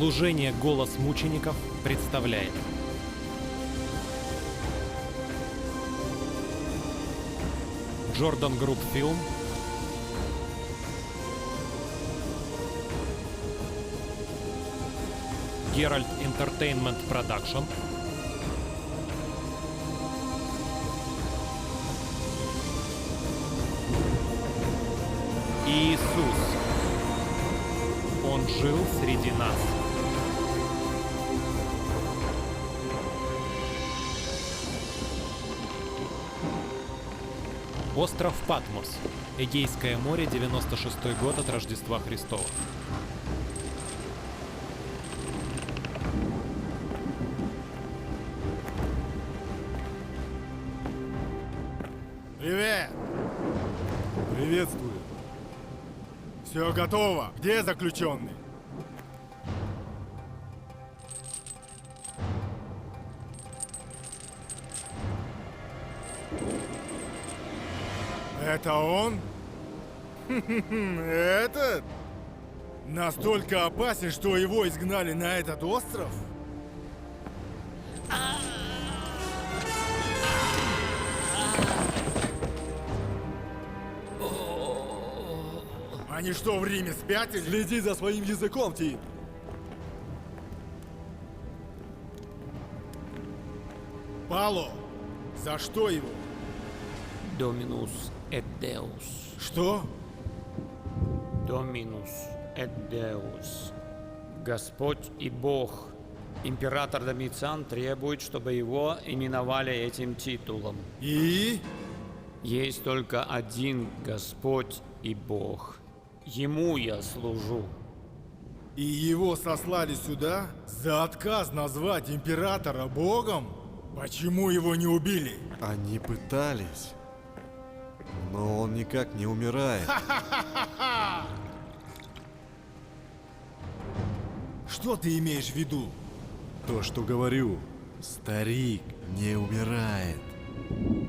Служение «Голос мучеников» представляет. Jordan Group Film. Herald Entertainment Production. Иисус. Он жил среди нас. Остров Патмос. Эгейское море, 96-й год от Рождества Христова. Привет! Приветствую. Все готово. Где заключенный? Это он? Этот? Настолько опасен, что его изгнали на этот остров? Они что, в Риме спятили? Следи за своим языком, Тит! Пало, за что его? Dominus et Deus. Что? Dominus et Deus. Господь и Бог. Император Домициан требует, чтобы его именовали этим титулом. И? Есть только один Господь и Бог. Ему я служу. И его сослали сюда за отказ назвать императора богом? Почему его не убили? Они пытались, но он никак не умирает. Что ты имеешь в виду? То, что говорю, старик не умирает.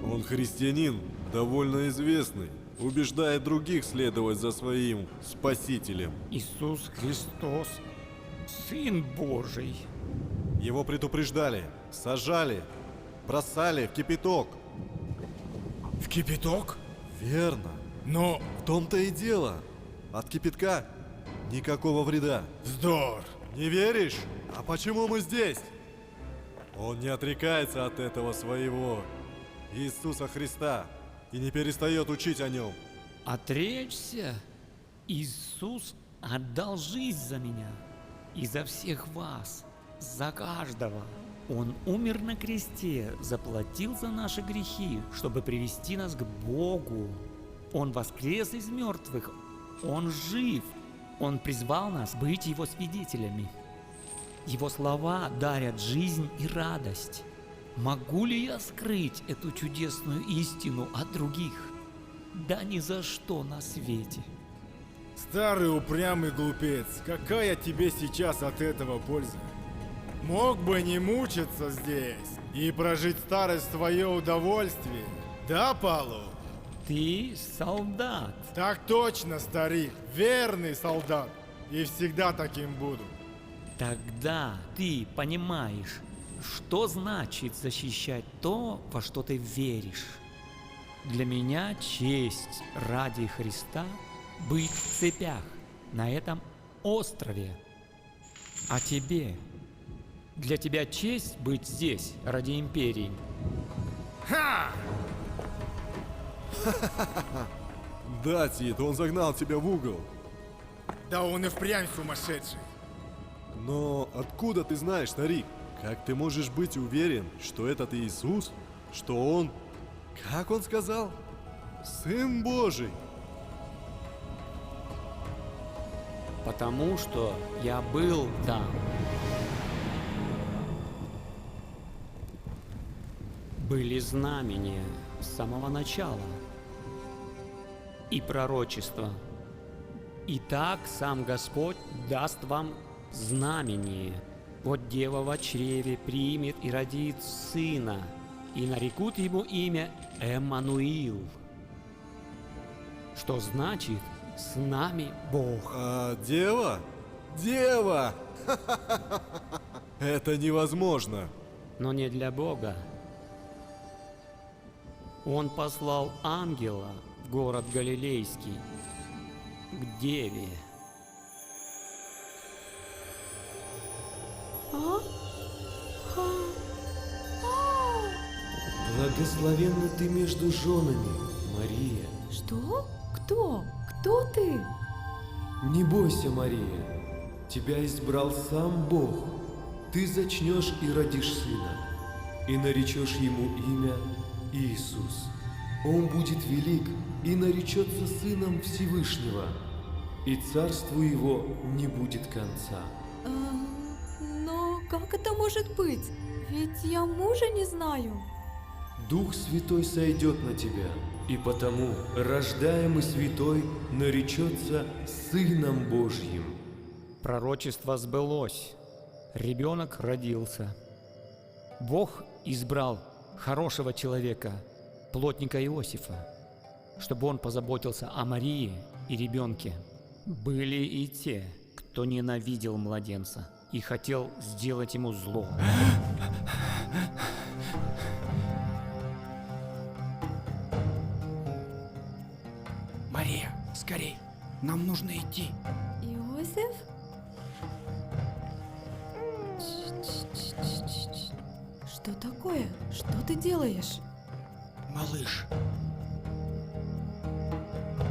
Он христианин, довольно известный, убеждает других следовать за своим спасителем. Иисус Христос, Сын Божий. Его предупреждали, сажали, бросали в кипяток. В кипяток? Верно. Но В том-то и дело. От кипятка никакого вреда. вздор! Не веришь? А почему мы здесь? Он не отрекается от этого своего Иисуса Христа и не перестает учить о нем. Отречься? Иисус отдал жизнь за меня и за всех вас, за каждого. Он умер на кресте, заплатил за наши грехи, чтобы привести нас к Богу. Он воскрес из мертвых, Он жив. Он призвал нас быть Его свидетелями. Его слова дарят жизнь и радость. Могу ли я скрыть эту чудесную истину от других? Да ни за что на свете. Старый упрямый глупец, какая тебе сейчас от этого польза? Мог бы не мучиться здесь и прожить старость в свое удовольствие. Да, Палу? Ты солдат. Так точно, старик, верный солдат. И всегда таким буду. Тогда ты понимаешь, что значит защищать то, во что ты веришь. Для меня честь ради Христа быть в цепях на этом острове. А тебе? Для тебя честь быть здесь ради империи. Ха! Да, Тит, он загнал тебя в угол. Да он и впрямь сумасшедший. Но откуда ты знаешь, старик? Как ты можешь быть уверен, что этот Иисус, что он, как он сказал, Сын Божий? Потому что я был там. Были знамения с самого начала и пророчества. Итак, сам Господь даст вам знамение. Вот дева во чреве примет и родит сына, и нарекут ему имя Эммануил, что значит «с нами Бог». А дева? Дева! Это невозможно. Но не для Бога. Он послал ангела в город Галилейский, к деве. Благословенна ты между женами, Мария. Что? Кто? Кто ты? Не бойся, Мария, тебя избрал сам Бог. Ты зачнешь и родишь сына, и наречешь ему имя Иисус. Он будет велик и наречется сыном Всевышнего, и царству его не будет конца. Но как это может быть? Ведь я мужа не знаю. Дух Святой сойдет на тебя, и потому рождаемый Святой наречется Сыном Божьим. Пророчество сбылось. Ребенок родился. Бог избрал хорошего человека, плотника Иосифа, чтобы он позаботился о Марии и ребенке. Были и те, кто ненавидел младенца и хотел сделать ему зло. Мария, скорей, нам нужно идти. Иосиф? Что такое? Что ты делаешь? Малыш,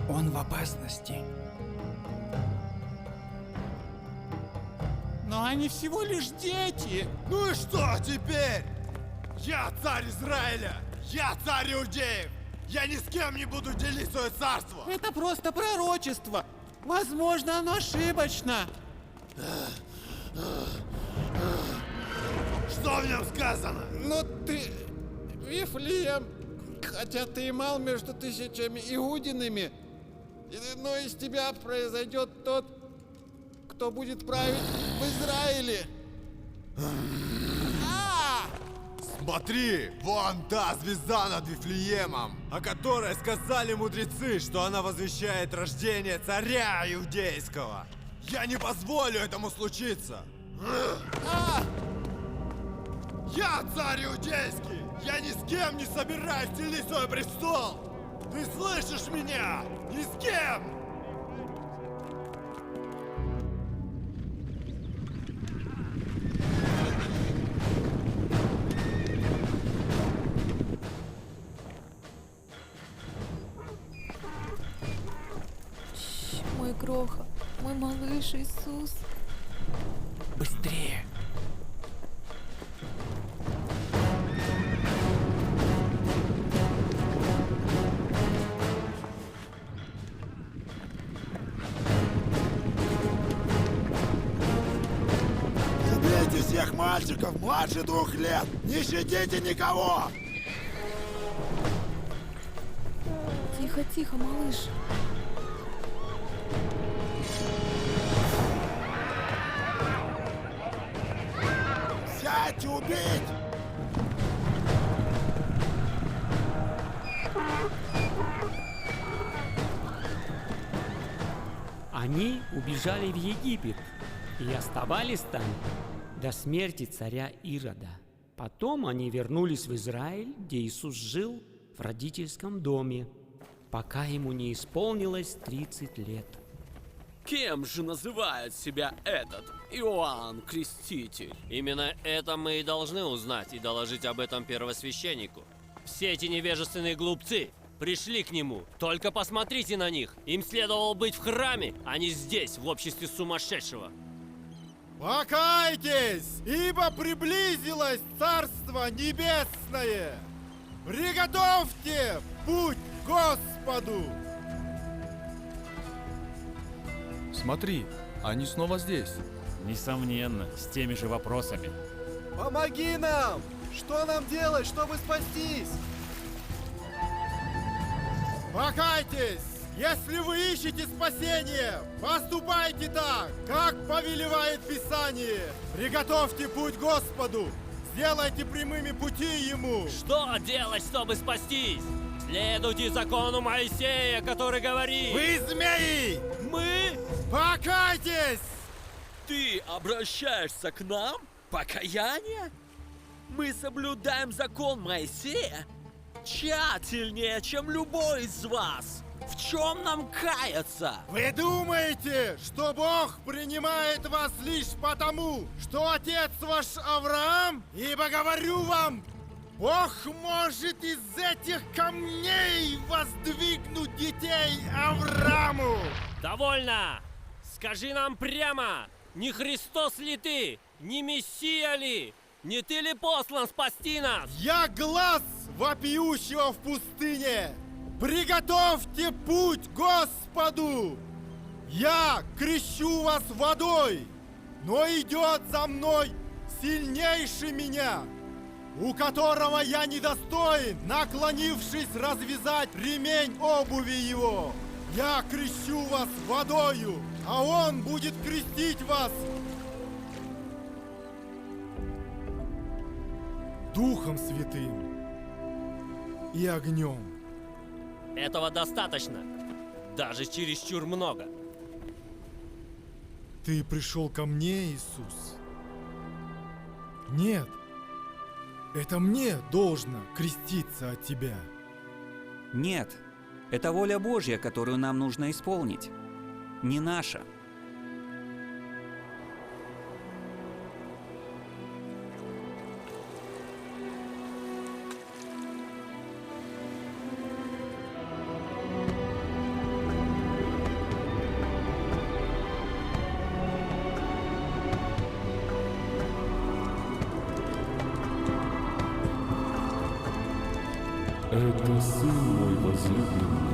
он в опасности. Но они всего лишь дети. Ну и что теперь? Я царь Израиля! Я царь Иудеев! Я ни с кем не буду делить свое царство! Это просто пророчество. Возможно, оно ошибочно. Что в нем сказано? Но ты, Вифлеем, хотя ты и мал между тысячами иудинами, но из тебя произойдет тот, кто будет править в Израиле. Смотри, вон та звезда над Вифлеемом, о которой сказали мудрецы, что она возвещает рождение царя иудейского. Я не позволю этому случиться. Я царь иудейский! Я ни с кем не собираюсь делить свой престол! Ты слышишь меня? Ни с кем! Мой Кроха, мой малыш Иисус. Быстрее. Убейте всех мальчиков младше 2 лет! Не щадите никого! Тихо, тихо, малыш. Сядьте, убить! Они убежали в Египет и оставались там до смерти царя Ирода. Потом они вернулись в Израиль, где Иисус жил в родительском доме, пока ему не исполнилось 30 лет. Кем же называет себя этот Иоанн Креститель? Именно это мы и должны узнать и доложить об этом первосвященнику. Все эти невежественные глупцы пришли к нему. Только посмотрите на них. Им следовало быть в храме, а не здесь, в обществе сумасшедшего. Покайтесь, ибо приблизилось Царство Небесное! Приготовьте путь к Господу! Смотри, они снова здесь. Несомненно, с теми же вопросами. Помоги нам! Что нам делать, чтобы спастись? Покайтесь! Если вы ищете спасение, поступайте так, как повелевает Писание. Приготовьте путь Господу, сделайте прямыми пути Ему. Что делать, чтобы спастись? Следуйте закону Моисея, который говорит... Вы змеи! Мы? Покайтесь! ты обращаешься к нам? Покаяние? Мы соблюдаем закон Моисея тщательнее, чем любой из вас. В чем нам каяться? Вы думаете, что Бог принимает вас лишь потому, что отец ваш Авраам? Ибо говорю вам, Бог может из этих камней воздвигнуть детей Аврааму. Довольно! Скажи нам прямо, не Христос ли ты? Не Мессия ли? Не ты ли послан спасти нас? Я глаз вопиющего в пустыне. Приготовьте путь Господу! Я крещу вас водой, но идет за мной сильнейший меня, у которого я недостоин, наклонившись развязать ремень обуви его. Я крещу вас водою, а он будет крестить вас Духом Святым и огнем. Этого достаточно. Даже чересчур много. Ты пришел ко мне, Иисус? Нет. Это мне должно креститься от тебя. Нет, это воля Божья, которую нам нужно исполнить, не наша. Это Сын мой возлюбленный.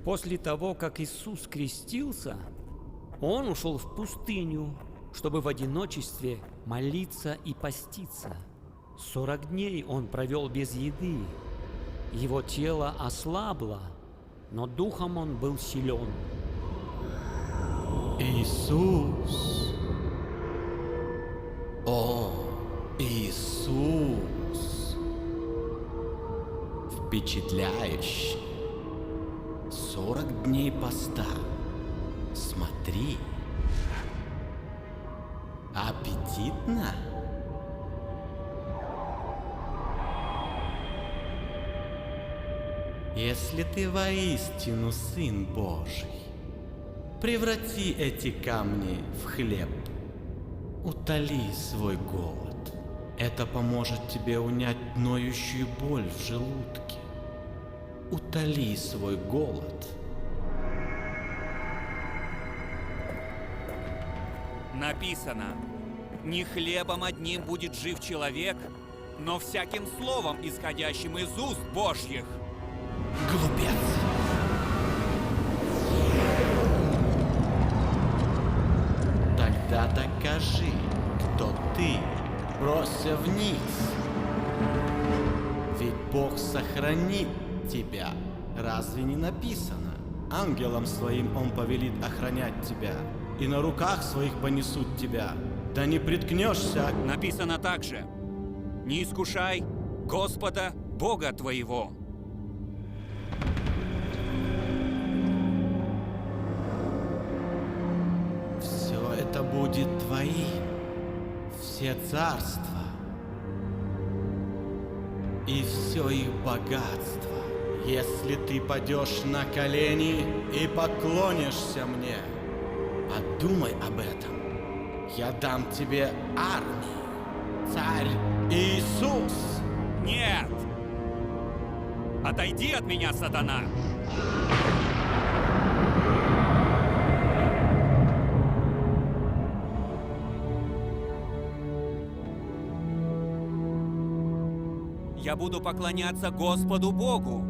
После того, как Иисус крестился, Он ушел в пустыню, чтобы в одиночестве молиться и поститься. 40 дней Он провел без еды. Его тело ослабло, но духом Он был силен. Иисус. О, Иисус. Впечатляюще. 40 дней поста. Смотри. Аппетитно? Если ты воистину Сын Божий, преврати эти камни в хлеб. Утоли свой голод. Это поможет тебе унять ноющую боль в желудке. Утоли свой голод. Написано: не хлебом одним будет жив человек, но всяким словом, исходящим из уст Божьих. Глупец! Тогда докажи, кто ты. Бросься вниз. Ведь Бог сохранит тебя. Разве не написано? Ангелам своим Он повелит охранять тебя, и на руках своих понесут тебя. Да не приткнешься. Написано также: не искушай Господа Бога твоего. Все это будет твоим. Все царства и все их богатство, если ты падешь на колени и поклонишься мне. Подумай об этом. Я дам тебе армию. Царь Иисус. Нет! Отойди от меня, сатана! Я буду поклоняться Господу Богу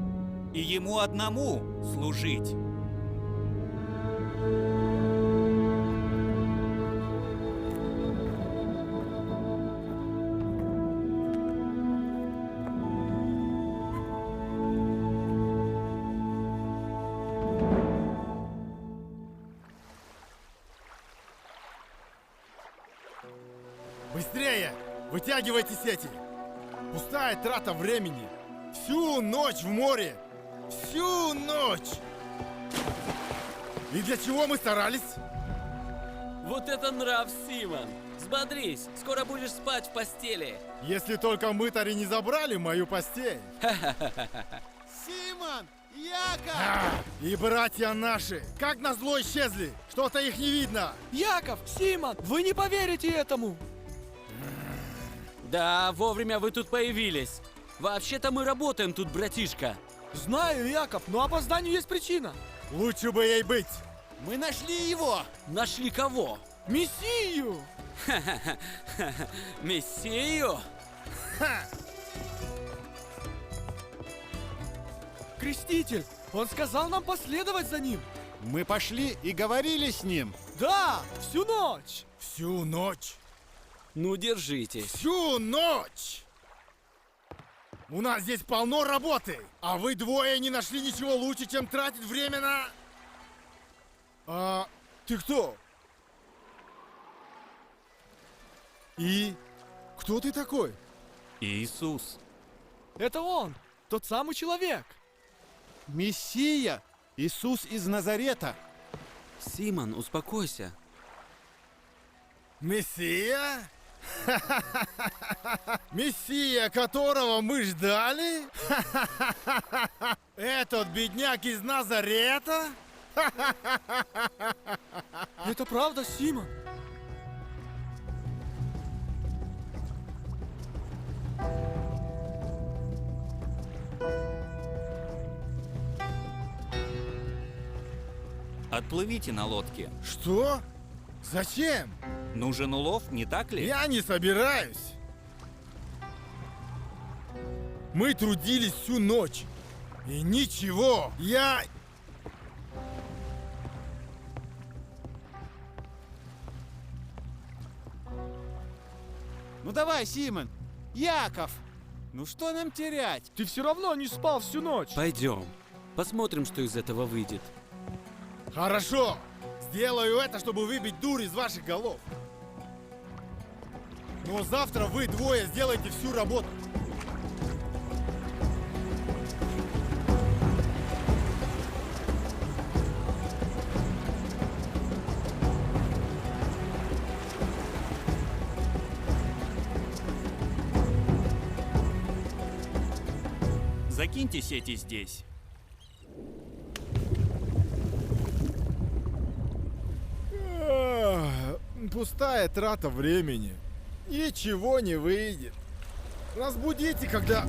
и Ему одному служить. Быстрее! Вытягивайте сети! Пустая трата времени! Всю ночь в море! Всю ночь! И для чего мы старались? Вот это нрав, Симон! Взбодрись, скоро будешь спать в постели. Если только мытари не забрали мою постель. Симон! Яков! И братья наши, как назло исчезли! Что-то их не видно! Яков, Симон, вы не поверите этому! Да, вовремя вы тут появились. Вообще-то мы работаем тут, братишка. Знаю, Яков, но опозданию есть причина. Лучше бы ей быть. Мы нашли его! Нашли кого? Мессию! Мессию? Креститель, он сказал нам последовать за ним. Мы пошли и говорили с ним. Да, всю ночь. Всю ночь. Ну, держитесь. Всю ночь! У нас здесь полно работы, а вы двое не нашли ничего лучше, чем тратить время на... А ты кто? И кто ты такой? Иисус. Это он, тот самый человек. Мессия! Иисус из Назарета! Симон, успокойся. Мессия? Мессия, которого мы ждали? Этот бедняк из Назарета? Это правда, Симон? Отплывите на лодке. Что? Зачем? Нужен улов, не так ли? Я не собираюсь. Мы трудились всю ночь. И ничего. Ну давай, Симон! Яков! Ну что нам терять? Ты все равно не спал всю ночь. Пойдем. Посмотрим, что из этого выйдет. Хорошо. Сделаю это, чтобы выбить дурь из ваших голов. Но завтра вы двое сделаете всю работу. Закиньте сети здесь. Пустая трата времени. Ничего не выйдет. Разбудите, когда...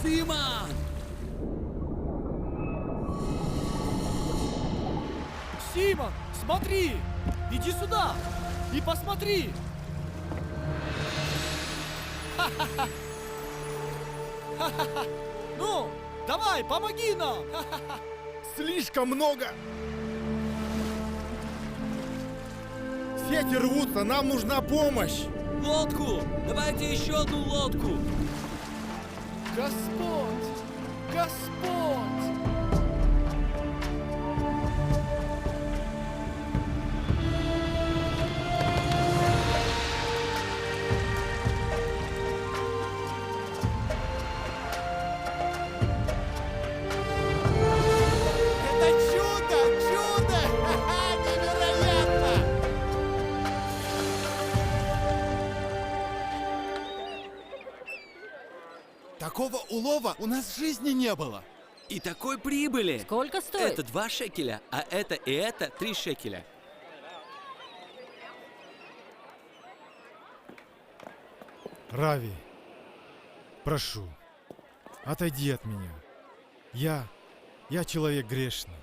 Симон! Симон, смотри! Иди сюда! И посмотри! Ну, давай, помоги нам! Слишком много! Сети рвутся, нам нужна помощь! Лодку! Давайте еще одну лодку! Господь! Господь! Это чудо! Чудо! Ха-ха, невероятно! Такого улова у нас в жизни не было. И такой прибыли! Сколько стоит? Это 2 шекеля, а это и это 3 шекеля. Рави, прошу, отойди от меня. Я человек грешный.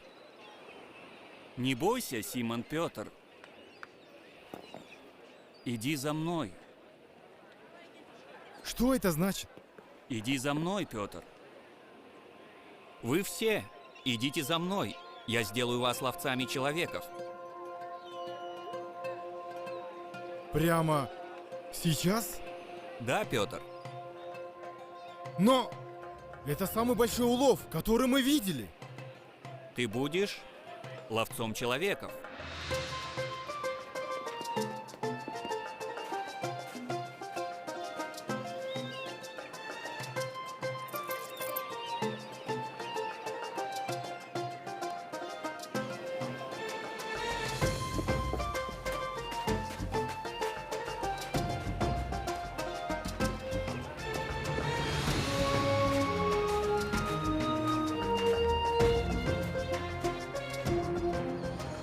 Не бойся, Симон Петр. Иди за мной. Что это значит? Иди за мной, Петр. Вы все, идите за мной. Я сделаю вас ловцами человеков. Прямо сейчас? Да, Петр. Но это самый большой улов, который мы видели. ты будешь ловцом человеков.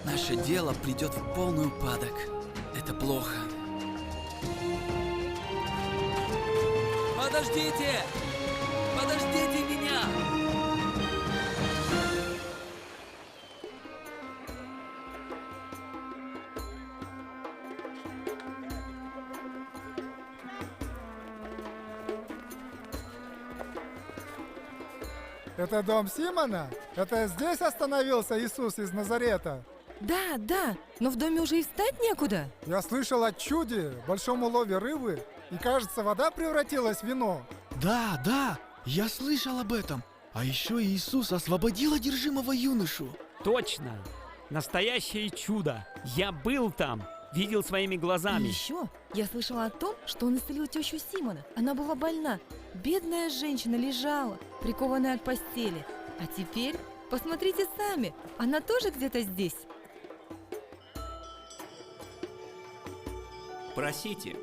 Наше дело придет в полный упадок. Это плохо. Подождите! Подождите меня! Это дом Симона? Это здесь остановился Иисус из Назарета? Да, да, но в доме уже и встать некуда. Я слышал о чуде, большом улове рыбы, и кажется, вода превратилась в вино. Да, да, я слышал об этом. А еще Иисус освободил одержимого юношу. Точно! Настоящее чудо! Я был там, видел своими глазами. И еще я слышала о том, что он исцелил тещу Симона. Она была больна. Бедная женщина лежала, прикованная к постели. А теперь посмотрите сами, она тоже где-то здесь. Просите,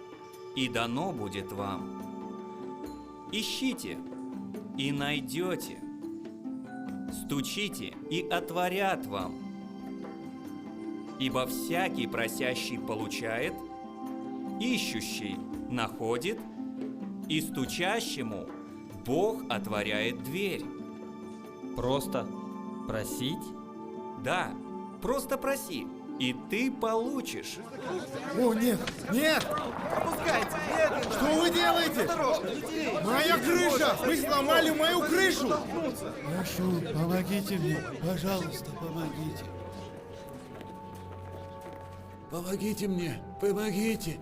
и дано будет вам. Ищите, и найдете. Стучите, и отворят вам. Ибо всякий просящий получает, ищущий находит, и стучащему Бог отворяет дверь. Просто просить? Да, просто проси, и ты получишь. О, нет, нет! Опускайте, медленно! Что вы делаете? Моя крыша! Вы сломали мою крышу! Прошу, помогите мне. Пожалуйста, помогите. Помогите мне, помогите.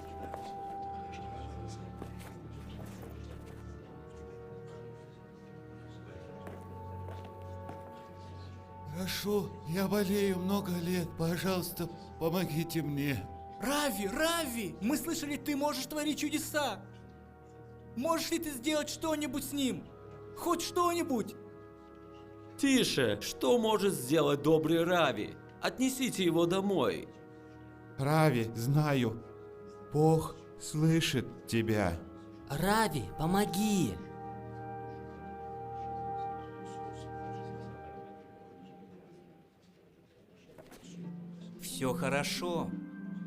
Прошу, я болею много лет. Пожалуйста, помогите мне. Рави, мы слышали, ты можешь творить чудеса. Можешь ли ты сделать что-нибудь с ним? Хоть что-нибудь? Тише, что может сделать добрый Рави? Отнесите его домой. Рави, знаю. Бог слышит тебя. Рави, помоги! Все хорошо.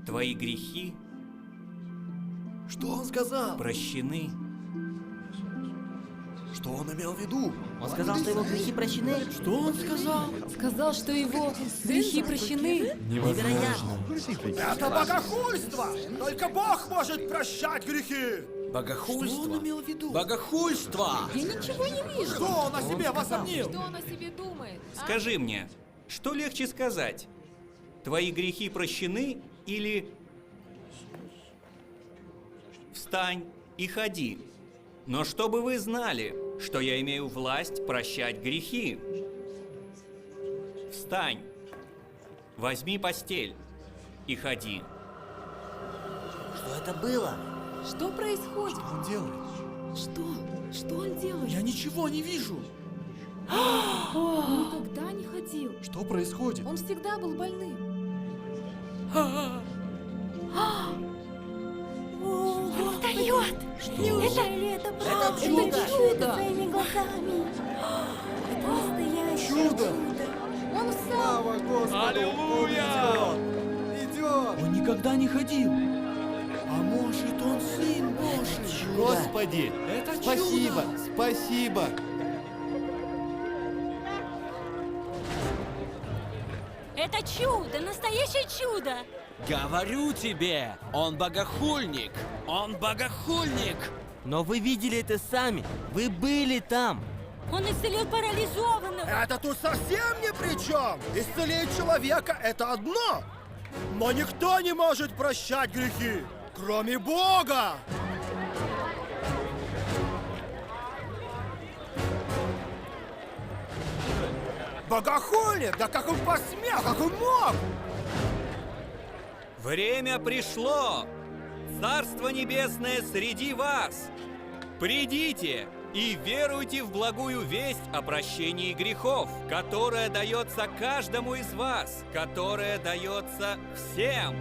Твои грехи Что он сказал? прощены. Что он имел в виду? Он сказал, что его грехи прощены. Что он сказал? Сказал, что его грехи прощены. Невероятно. Это богохульство! Только Бог может прощать грехи! Богохульство? Что он имел в виду? Богохульство! Я ничего не вижу. Что он о себе возомнил? Что он о себе думает? Скажи мне, что легче сказать? Твои грехи прощены или встань и ходи? Но чтобы вы знали, что я имею власть прощать грехи. Встань, возьми постель и ходи. Что это было? Что происходит? Что он делает? Что? Что он делает? Я ничего не вижу. Он никогда не ходил. Что происходит? Он всегда был больным. Он встает! Неужели это правда? Это чудо! Своими глазами. Это настоящее Чудо! Он сам. Слава Господу! Аллилуйя! Идет! Он никогда не ходил. А может, он сын Божий? Господи, Это спасибо, чудо! спасибо. Это чудо, настоящее чудо! Говорю тебе, он богохульник! Он богохульник! Но вы видели это сами. Вы были там. Он исцелил парализованного! Это тут совсем ни при чем! Исцелить человека — это одно! Но никто не может прощать грехи, кроме Бога! богохулик! Да как он посмел, как он мог? Время пришло! Царство Небесное среди вас! Придите и веруйте в благую весть о прощении грехов, которая дается каждому из вас, которая дается всем.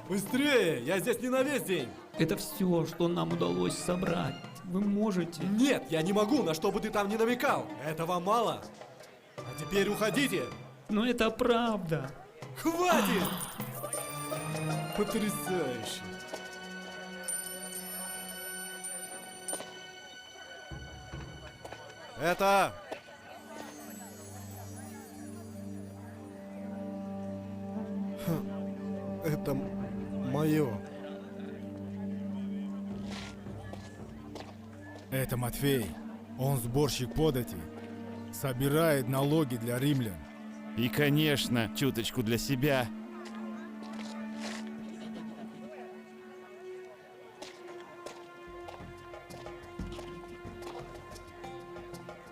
Быстрее! Я здесь не на весь день! Это все, что нам удалось собрать. Вы можете... Нет, я не могу, на что бы ты там ни намекал. Этого мало. А теперь уходите. Но это правда. Хватит! Потрясающе. Это... Это мое. Это Матфей. Он сборщик податей. Собирает налоги для римлян. И, конечно, чуточку для себя.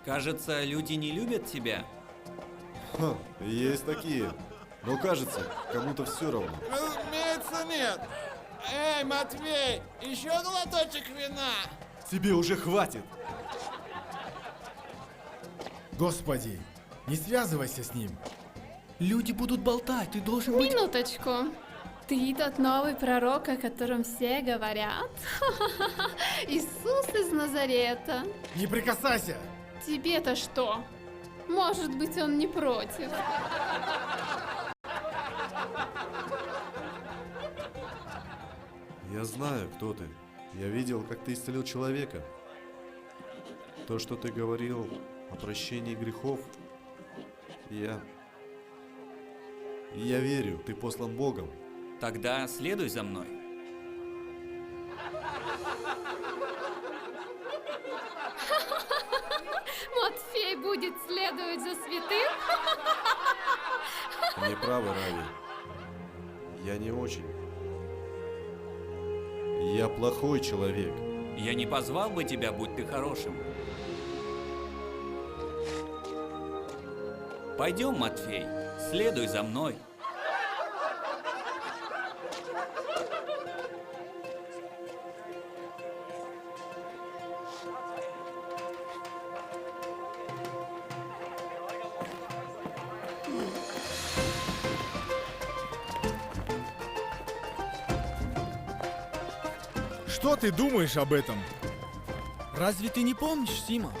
Кажется, люди не любят тебя. Ха, есть такие. Но кажется, кому-то все равно. Разумеется, нет. Эй, Матвей, еще глоточек вина. Тебе уже хватит. Господи, не связывайся с ним. Люди будут болтать, ты должен быть... Минуточку. Ты тот новый пророк, о котором все говорят? Иисус из Назарета. Не прикасайся! Тебе-то что? Может быть, он не против. Я знаю, кто ты. Я видел, как ты исцелил человека. То, что ты говорил о прощении грехов, я верю, ты послан Богом. Тогда следуй за мной. Матфей будет следовать за святым? Неправы, Рави. Я не очень. Я плохой человек. Я не позвал бы тебя, будь ты хорошим. Пойдем, Матфей, следуй за мной. Что ты думаешь об этом? Разве ты не помнишь, Сима?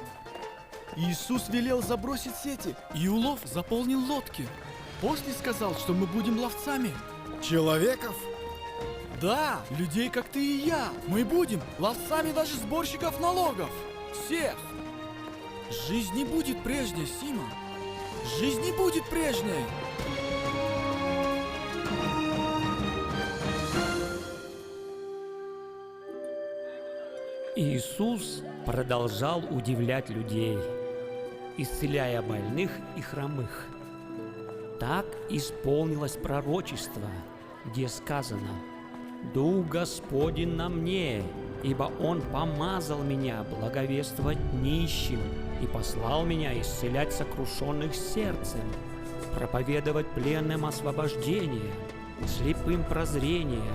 Иисус велел забросить сети, и улов заполнил лодки. После сказал, что мы будем ловцами. Человеков? Да, людей, как ты и я. Мы будем ловцами даже сборщиков налогов. Всех. Жизнь не будет прежней, Сима. Жизнь не будет прежней. Иисус продолжал удивлять людей, исцеляя больных и хромых. Так исполнилось пророчество, где сказано: «Дух Господень на мне, ибо Он помазал меня благовествовать нищим и послал меня исцелять сокрушенных сердцем, проповедовать пленным освобождение, слепым прозрение,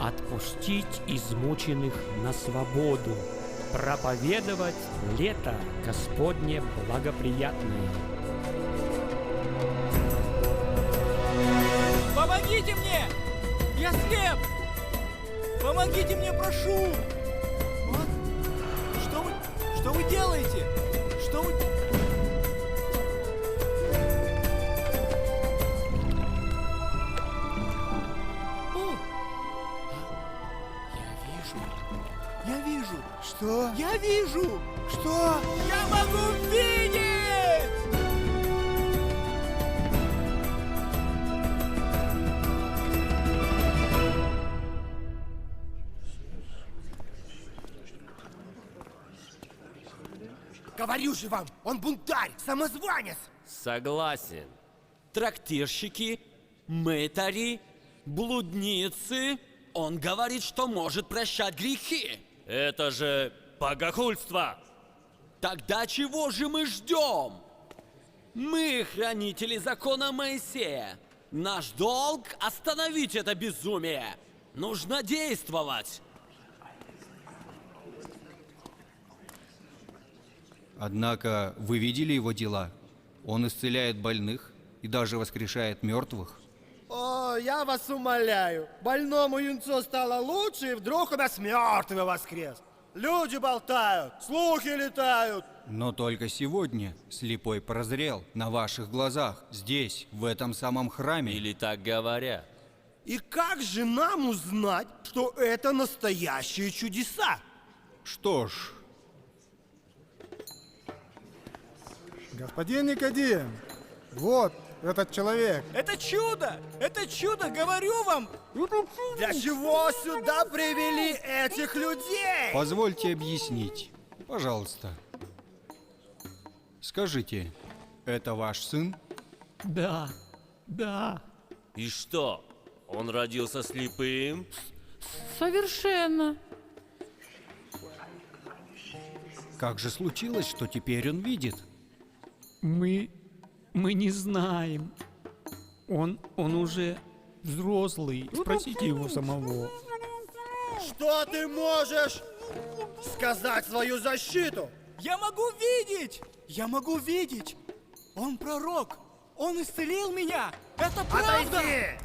отпустить измученных на свободу, проповедовать лето Господне благоприятное». Помогите мне! Я слеп! Помогите мне, прошу! Вот. Что вы делаете? Что вы... Я вижу. Что? Я вижу. Что? Я могу видеть! Говорю же вам, он бунтарь, самозванец! Согласен. Трактирщики, мытари, блудницы. он говорит, что может прощать грехи. Это же богохульство! Тогда чего же мы ждем? Мы хранители закона Моисея. Наш долг — остановить это безумие. Нужно действовать. Однако вы видели его дела? Он исцеляет больных и даже воскрешает мертвых. О, я вас умоляю. Больному юнцу стало лучше, и вдруг у нас мертвый воскрес. Люди болтают, слухи летают. Но только сегодня слепой прозрел на ваших глазах, здесь, в этом самом храме. Или так говорят. И как же нам узнать, что это настоящие чудеса? Что ж... Господин Никодим, вот этот человек. Это чудо! Это чудо, говорю вам! Для чего сюда привели этих людей? Позвольте объяснить, пожалуйста. Скажите, это ваш сын? Да, да. И что, он родился слепым? Совершенно. Как же случилось, что теперь он видит? Мы не знаем. Он уже взрослый. Спросите его самого. Что ты можешь сказать в свою защиту? Я могу видеть! Я могу видеть! Он пророк! Он исцелил меня! Это правда! Отойди!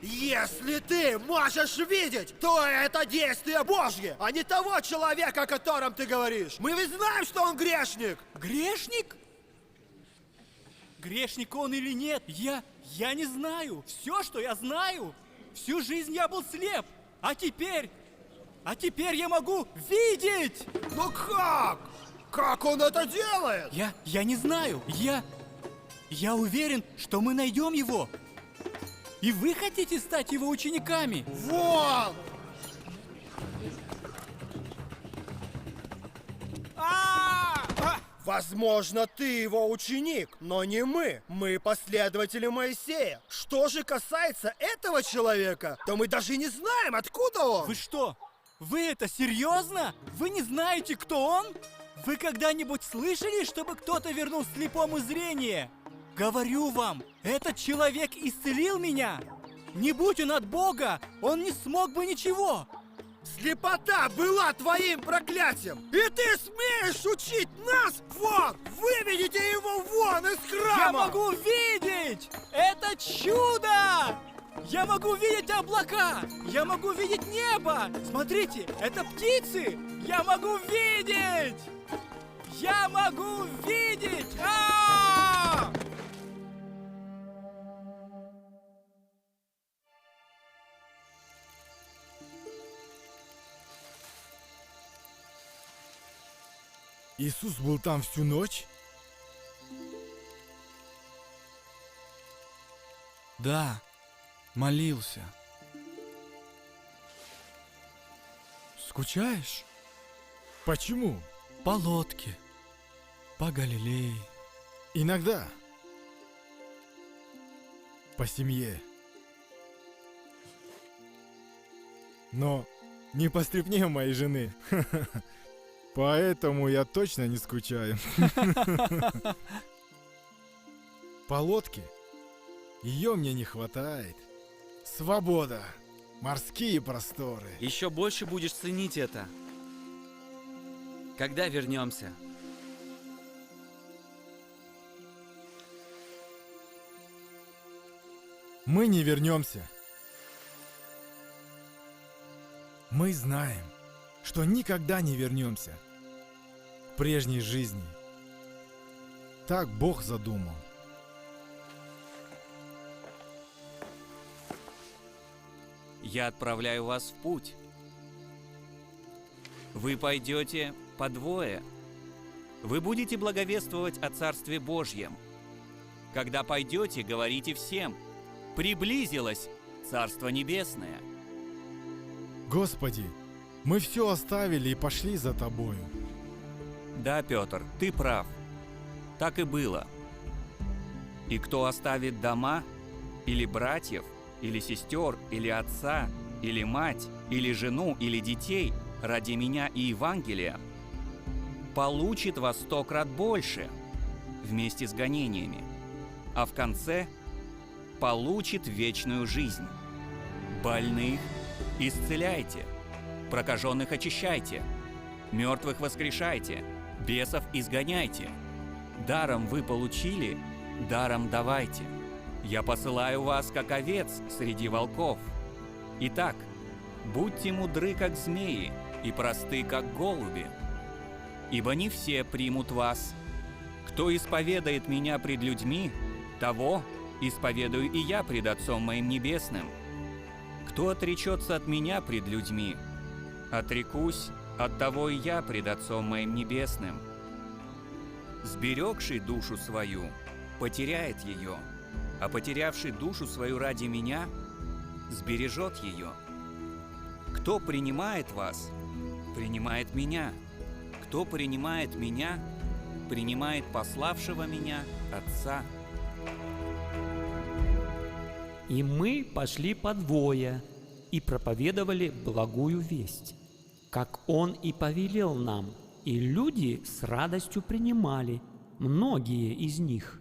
Если ты можешь видеть, то это действие Божье, а не того человека, о котором ты говоришь. Мы ведь знаем, что он грешник! Грешник? Грешник он или нет, я не знаю. Все, что я знаю, всю жизнь я был слеп. А теперь я могу видеть! Ну как? Как он это делает? Я не знаю. Я уверен, что мы найдем его. И вы хотите стать его учениками? Вот! Возможно, ты его ученик, но не мы. Мы последователи Моисея. Что же касается этого человека, то мы даже не знаем, откуда он. Вы что? Вы это серьезно? Вы не знаете, кто он? Вы когда-нибудь слышали, чтобы кто-то вернул слепому зрение? Говорю вам, этот человек исцелил меня. Не будь он от Бога, он не смог бы ничего. Слепота была твоим проклятием! И ты смеешь учить нас? Вон! Выведите его вон из храма! Я могу видеть! Это чудо! Я могу видеть облака! Я могу видеть небо! Смотрите, это птицы! Я могу видеть! Я могу видеть! А-а-а! Иисус был там всю ночь? Да, молился. Скучаешь? Почему? По лодке, по Галилее. Иногда. По семье. Но не по стряпне моей жены. Поэтому я точно не скучаю. По лодке ее мне не хватает. Свобода, морские просторы. Еще больше будешь ценить это. Когда вернемся? Мы не вернемся. Мы знаем, что никогда не вернемся к прежней жизни. Так Бог задумал. Я отправляю вас в путь. Вы пойдете по двое. Вы будете благовествовать о Царстве Божьем. Когда пойдете, говорите всем: приблизилось Царство Небесное. Господи, мы все оставили и пошли за Тобою. Да, Петр, ты прав. Так и было. И кто оставит дома, или братьев, или сестер, или отца, или мать, или жену, или детей ради меня и Евангелия, получит во 100 крат больше вместе с гонениями, а в конце получит вечную жизнь. Больных исцеляйте, прокаженных очищайте, мертвых воскрешайте, бесов изгоняйте. Даром вы получили, даром давайте. Я посылаю вас, как овец среди волков. Итак, будьте мудры, как змеи, и просты, как голуби. Ибо не все примут вас. Кто исповедает меня пред людьми, того исповедую и я пред Отцом моим Небесным. Кто отречется от меня пред людьми, отрекусь от того и я пред Отцом моим Небесным. Сберегший душу свою потеряет ее, а потерявший душу свою ради меня сбережет ее. Кто принимает вас, принимает меня. Кто принимает меня, принимает пославшего меня Отца. И мы пошли по двое и проповедовали благую весть, как Он и повелел нам, и люди с радостью принимали, многие из них.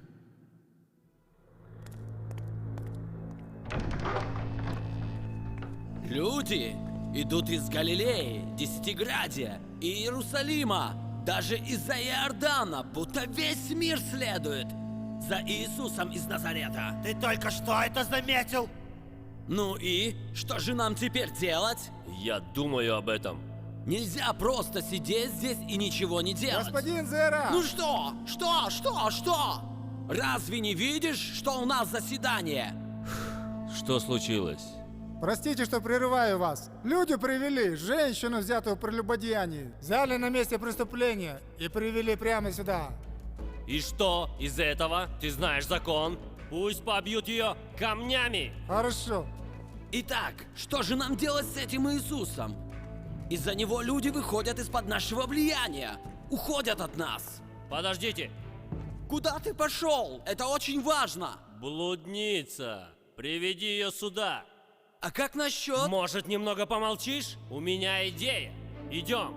Люди идут из Галилеи, Десятиградия и Иерусалима, даже из-за Иордана, будто весь мир следует за Иисусом из Назарета. Ты только что это заметил? Ну и? Что же нам теперь делать? Я думаю об этом. Нельзя просто сидеть здесь и ничего не делать. Господин Зера! Ну что? Что? Разве не видишь, что у нас заседание? Что случилось? Простите, что прерываю вас. Люди привели женщину, взятую в прелюбодеянии. Взяли на месте преступления и привели прямо сюда. И что из этого? Ты знаешь закон. Пусть побьют ее камнями. Хорошо. Итак, что же нам делать с этим Иисусом? Из-за него люди выходят из-под нашего влияния, уходят от нас. Подождите. Куда ты пошел? Это очень важно. Блудница. Приведи ее сюда. А как насчет... Может, немного помолчишь? У меня идея. Идем.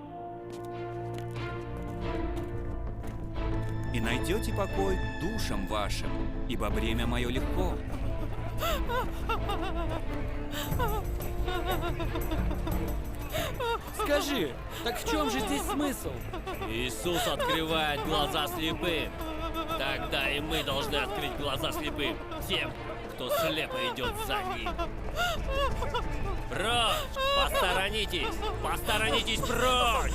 И найдете покой душам вашим, ибо бремя мое легко. Скажи, так в чем же здесь смысл? Иисус открывает глаза слепым. Тогда и мы должны открыть глаза слепым тем, кто слепо идет за ним. Прочь! Посторонитесь! Посторонитесь прочь!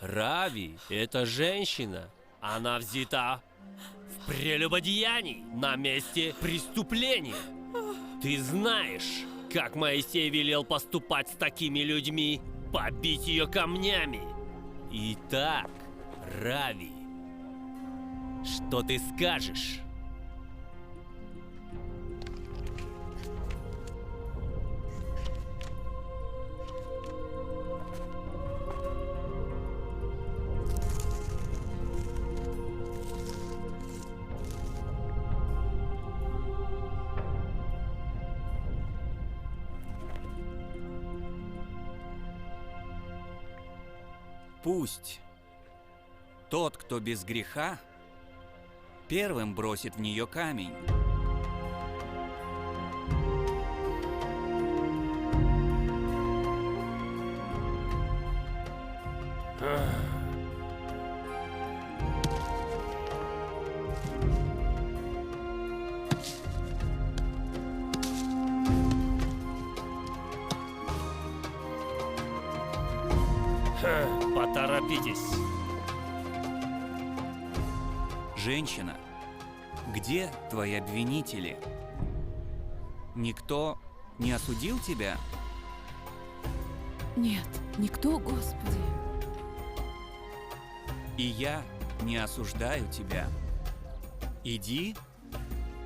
Рави – это женщина. Она взята в прелюбодеянии на месте преступления. Ты знаешь, как Моисей велел поступать с такими людьми? Побить ее камнями. Итак, Рави, что ты скажешь? Пусть тот, кто без греха, первым бросит в нее камень. Поторопитесь. Женщина, где твои обвинители? Никто не осудил тебя? Нет, никто, Господи. И я не осуждаю тебя. Иди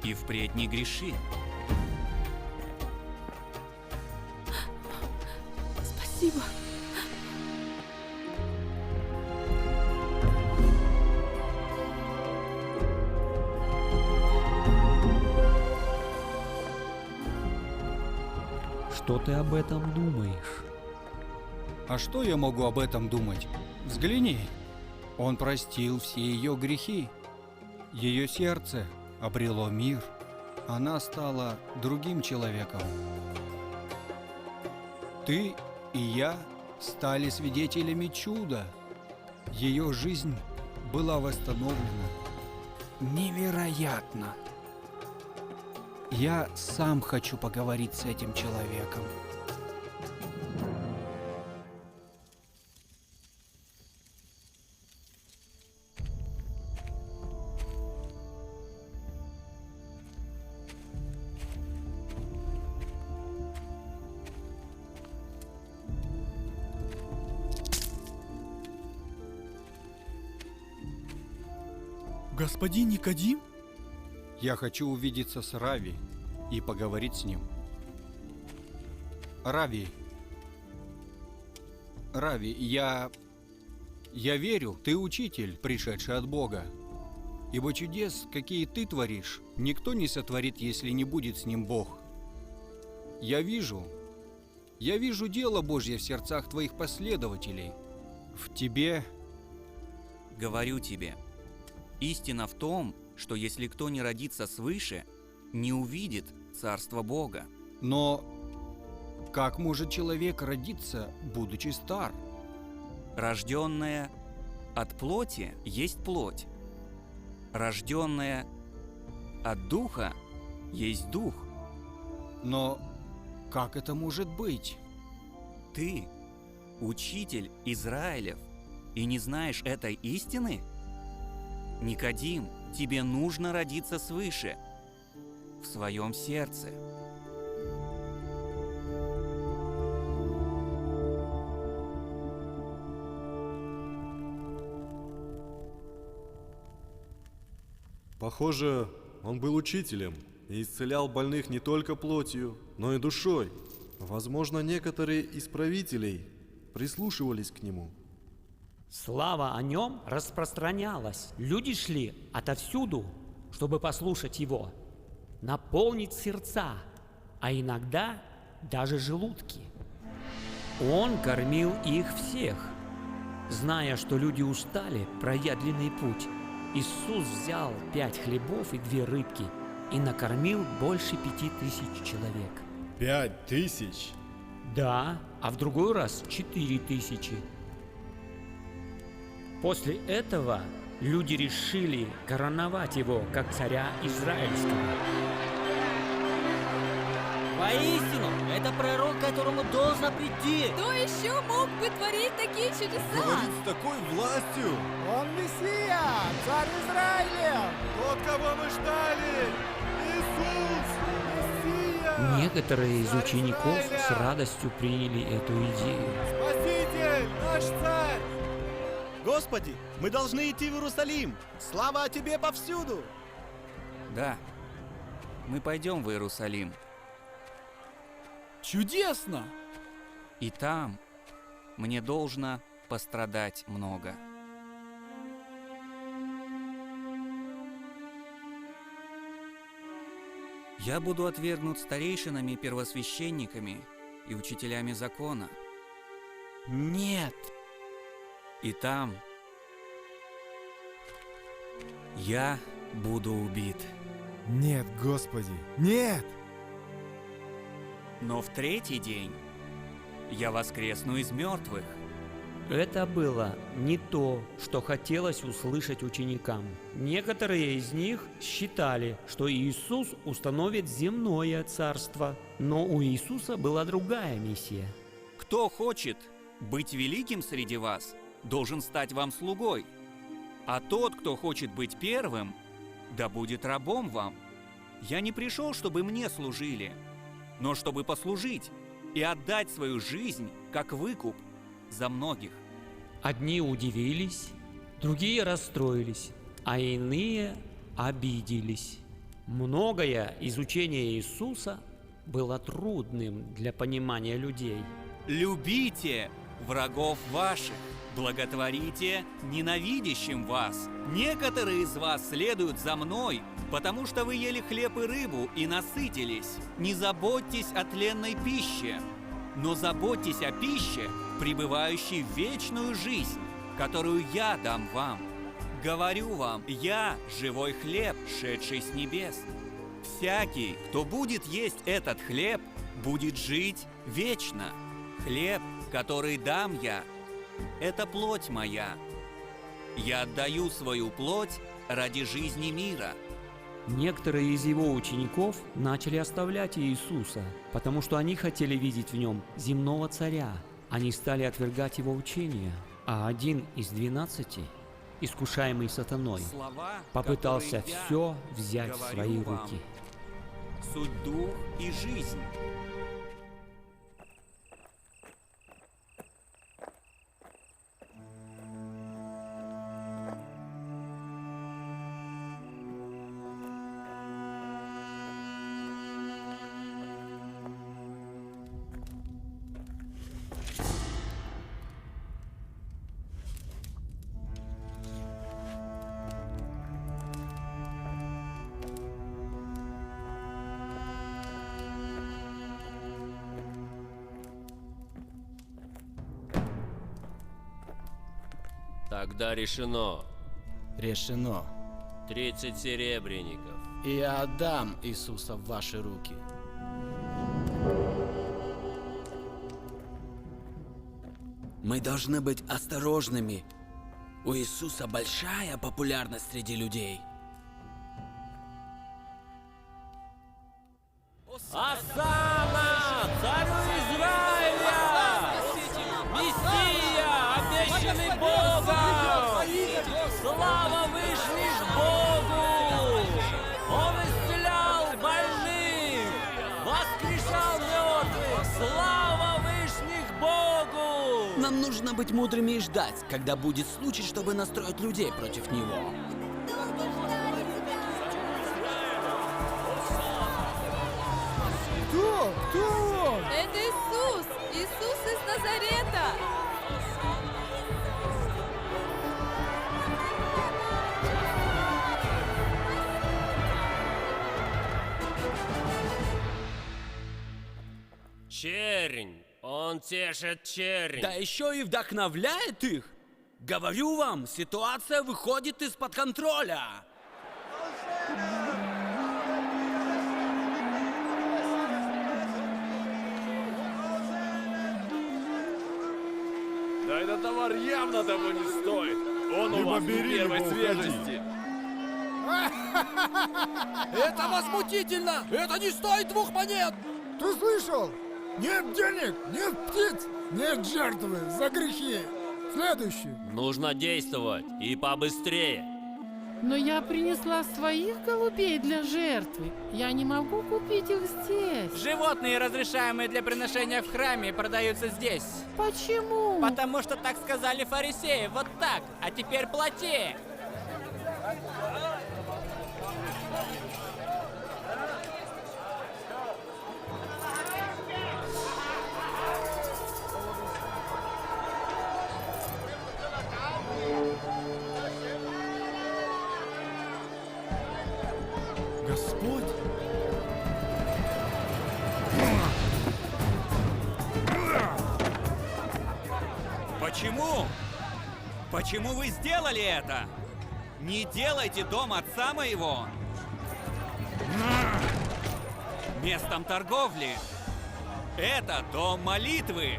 и впредь не греши. Спасибо. Что ты об этом думаешь? А что я могу об этом думать? Взгляни. Он простил все ее грехи. Ее сердце обрело мир. Она стала другим человеком. Ты и я стали свидетелями чуда. Ее жизнь была восстановлена. Невероятно! Я сам хочу поговорить с этим человеком. Господин Никодим? Я хочу увидеться с Рави и поговорить с ним. Рави, я верю, ты учитель, пришедший от Бога. Ибо чудес, какие ты творишь, никто не сотворит, если не будет с ним Бог. Я вижу дело Божье в сердцах твоих последователей. В тебе... Говорю тебе, истина в том, что если кто не родится свыше, не увидит Царство Бога. Но как может человек родиться, будучи стар? Рожденное от плоти есть плоть. Рожденное от духа есть дух. Но как это может быть? Ты, учитель Израилев, и не знаешь этой истины? Никодим, тебе нужно родиться свыше, в своем сердце. Похоже, он был учителем и исцелял больных не только плотью, но и душой. Возможно, некоторые из правителей прислушивались к нему. Слава о нем распространялась. Люди шли отовсюду, чтобы послушать его, наполнить сердца, а иногда даже желудки. Он кормил их всех. Зная, что люди устали, пройдя длинный путь, Иисус взял 5 хлебов и 2 рыбки и накормил больше 5000 человек. 5000? Да, а в другой раз 4000. После этого люди решили короновать его как царя израильского. Воистину, это пророк, которому должно прийти. Кто еще мог бы творить такие чудеса? Говорит с такой властью. Он Мессия, царь Израиля. Тот, кого мы ждали. Иисус, Мессия. Некоторые из учеников с радостью приняли эту идею. Спаситель, наш царь. Господи, мы должны идти в Иерусалим. Слава о Тебе повсюду. Да, мы пойдем в Иерусалим. Чудесно! И там мне должно пострадать много. Я буду отвергнут старейшинами и первосвященниками и учителями закона. Нет! И там я буду убит. Нет, Господи, нет! Но в 3-й день я воскресну из мертвых. Это было не то, что хотелось услышать ученикам. Некоторые из них считали, что Иисус установит земное царство, но у Иисуса была другая миссия. Кто хочет быть великим среди вас, должен стать вам слугой. А тот, кто хочет быть первым, да будет рабом вам. Я не пришел, чтобы мне служили, но чтобы послужить и отдать свою жизнь как выкуп за многих. Одни удивились, другие расстроились, а иные обиделись. Многое из учения Иисуса было трудным для понимания людей. Любите врагов ваших, благотворите ненавидящим вас. Некоторые из вас следуют за мной, потому что вы ели хлеб и рыбу и насытились. Не заботьтесь о тленной пище, но заботьтесь о пище, пребывающей в вечную жизнь, которую я дам вам. Говорю вам, я живой хлеб, шедший с небес. Всякий, кто будет есть этот хлеб, будет жить вечно. Хлеб, который дам я, это плоть моя. Я отдаю свою плоть ради жизни мира. Некоторые из его учеников начали оставлять Иисуса, потому что они хотели видеть в нем земного царя. Они стали отвергать его учение, а один из 12, искушаемый сатаной, Слова, попытался которые я все взять в говорю свои вам, руки. Суть дух и жизнь. Тогда решено. Решено. 30 серебряников. И я отдам Иисуса в ваши руки. Мы должны быть осторожными. У Иисуса большая популярность среди людей. Осанна! Царю Израиля! Мессия, обещанный Богом! Слава вышних Богу! Он исцелял больных! Воскрешал мертвых! Слава вышних Богу! Нам нужно быть мудрыми и ждать, когда будет случай, чтобы настроить людей против него. Кто он? Это Иисус! Иисус из Назарета! Чернь! Он тешит чернь! Да еще и вдохновляет их! Говорю вам, ситуация выходит из-под контроля! Да этот товар явно того не стоит. Он у Либо вас не бери, первой либо свежести. Это возмутительно! Это не стоит 2 монет! Ты слышал? Нет денег, нет птиц, нет жертвы за грехи. Следующий. Нужно действовать и побыстрее. Но я принесла своих голубей для жертвы. Я не могу купить их здесь. Животные, разрешаемые для приношения в храме, продаются здесь. Почему? Потому что так сказали фарисеи. Вот так. А теперь плати. Господь! Почему? Почему вы сделали это? Не делайте дом отца моего местом торговли. Это дом молитвы.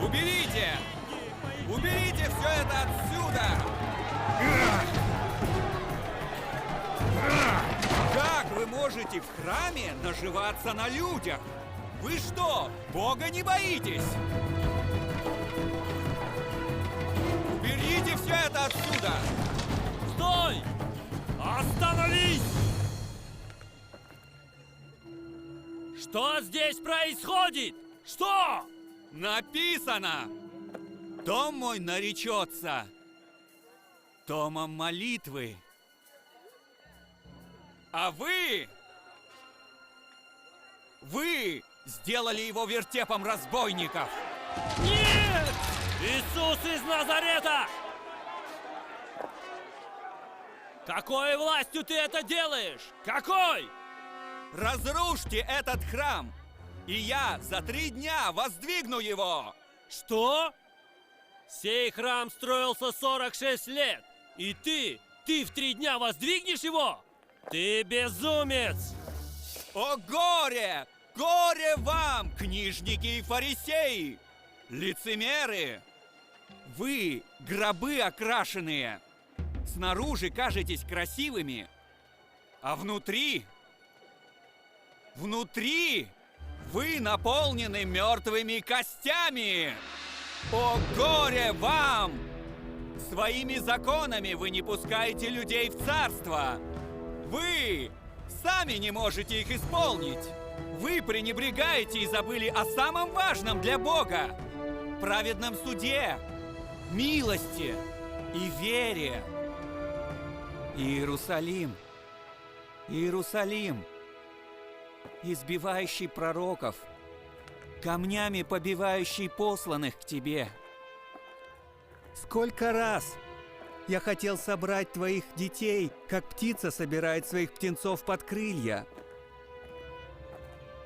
Уберите! Уберите все это отсюда! Как вы можете в храме наживаться на людях? Вы что, Бога не боитесь? Уберите все это отсюда! Стой! Остановись! Что здесь происходит? Что? Написано! Дом мой наречется домом молитвы. А вы сделали его вертепом разбойников. Нет! Иисус из Назарета! Какой властью ты это делаешь? Какой? Разрушьте этот храм, и я за 3 дня воздвигну его! Что? Сей храм строился 46 лет, и ты в 3 дня воздвигнешь его? Ты безумец! О горе! Горе вам, книжники и фарисеи! Лицемеры! Вы гробы окрашенные! Снаружи кажетесь красивыми, а внутри вы наполнены мертвыми костями! О горе вам! Своими законами вы не пускаете людей в царство! Вы сами не можете их исполнить! Вы пренебрегаете и забыли о самом важном для Бога – праведном суде, милости и вере. Иерусалим, Иерусалим, избивающий пророков, камнями побивающий посланных к тебе. Сколько раз я хотел собрать твоих детей, как птица собирает своих птенцов под крылья.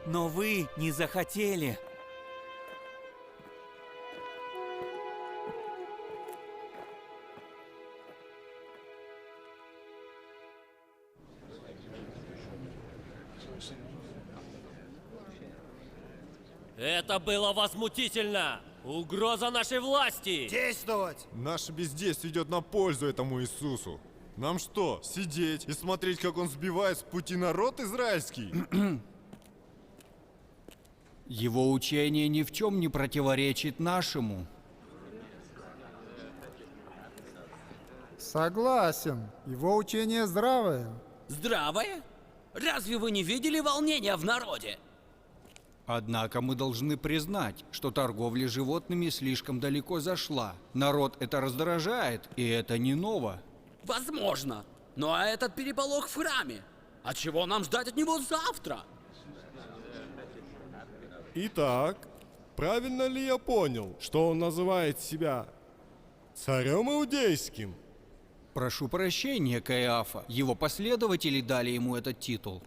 Но вы не захотели. Это было возмутительно! Угроза нашей власти! Действовать! Наше бездействие идет на пользу этому Иисусу. Нам что, сидеть и смотреть, как он сбивает с пути народ израильский? Его учение ни в чем не противоречит нашему. Согласен. Его учение здравое. Здравое? Разве вы не видели волнения в народе? Однако мы должны признать, что торговля животными слишком далеко зашла. Народ это раздражает, и это не ново. Возможно. Ну а этот переполох в храме? А чего нам ждать от него завтра? Итак, правильно ли я понял, что он называет себя царем иудейским? Прошу прощения, Каиафа. Его последователи дали ему этот титул.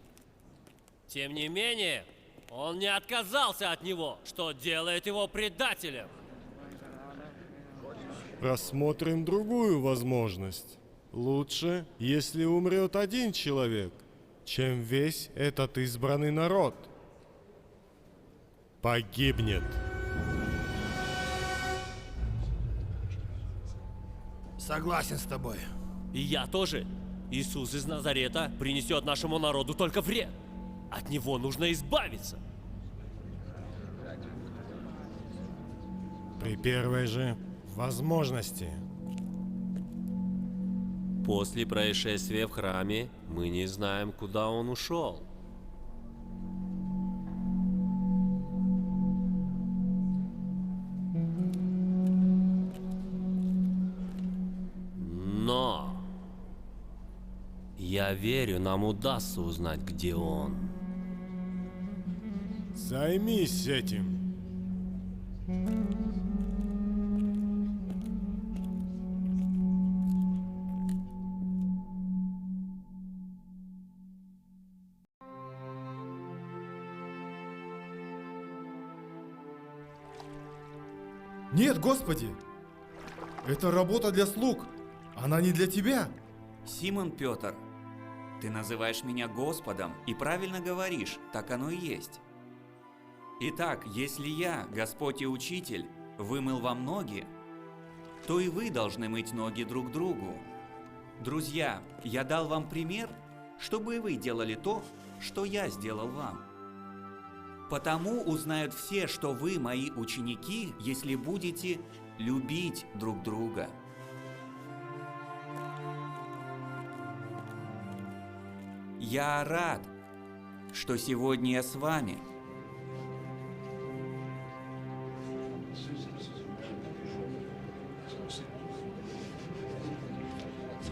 Тем не менее, он не отказался от него, что делает его предателем. Рассмотрим другую возможность. Лучше, если умрет один человек, чем весь этот избранный народ погибнет. Согласен с тобой. И я тоже. Иисус из Назарета принесет нашему народу только вред. От него нужно избавиться. При первой же возможности. После происшествия в храме мы не знаем, куда он ушел. Но я верю, нам удастся узнать, где он. Займись этим. Нет, Господи! Это работа для слуг. Она не для тебя. Симон Петр, ты называешь меня Господом и правильно говоришь, так оно и есть. Итак, если я, Господь и Учитель, вымыл вам ноги, то и вы должны мыть ноги друг другу. Друзья, я дал вам пример, чтобы и вы делали то, что я сделал вам. Потому узнают все, что вы мои ученики, если будете любить друг друга. Я рад, что сегодня я с вами.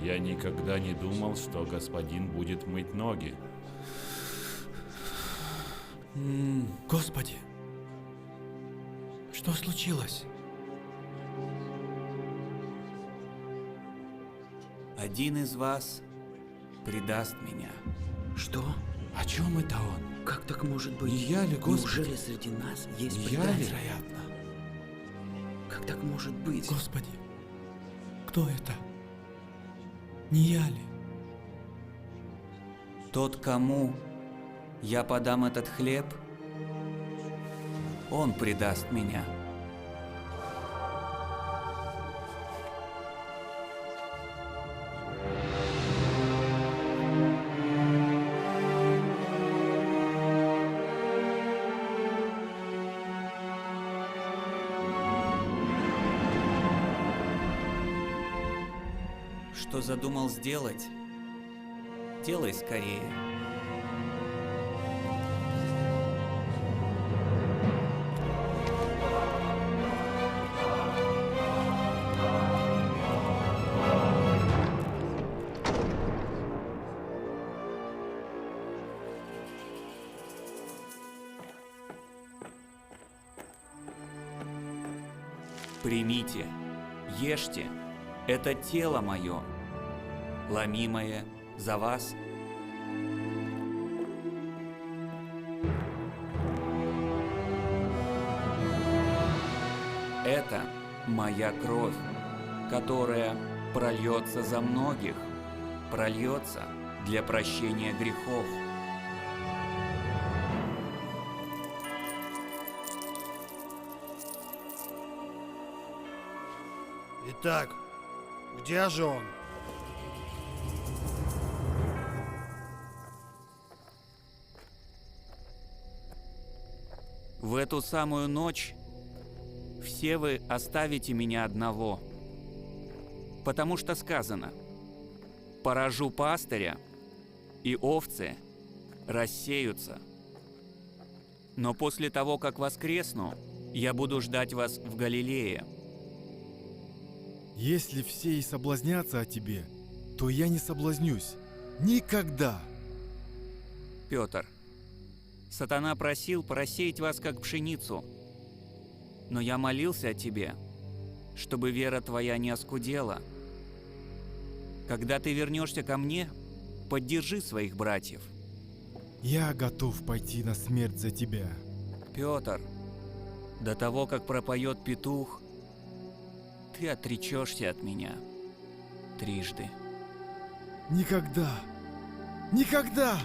Я никогда не думал, что господин будет мыть ноги. Господи, что случилось? Один из вас предаст меня. Что? О чем это он? Как так может быть? Не я ли, Господи? Неужели среди нас есть Не я ли? предатель? Вероятно. Как так может быть? Господи, кто это? Не я ли? Тот, кому я подам этот хлеб, он предаст меня. Что задумал сделать, делай скорее. Примите, ешьте, это тело мое, ломимое за вас. Это моя кровь, которая прольется за многих, прольется для прощения грехов. Итак, где же он? В эту самую ночь все вы оставите меня одного, потому что сказано: поражу пастыря, и овцы рассеются. Но после того, как воскресну, я буду ждать вас в Галилее. Если все и соблазнятся о тебе, то я не соблазнюсь. Никогда. Петр, сатана просил просеять вас, как пшеницу. Но я молился о тебе, чтобы вера твоя не оскудела. Когда ты вернешься ко мне, поддержи своих братьев. Я готов пойти на смерть за тебя. Петр, до того, как пропоет петух, ты отречешься от меня трижды. Никогда! Никогда!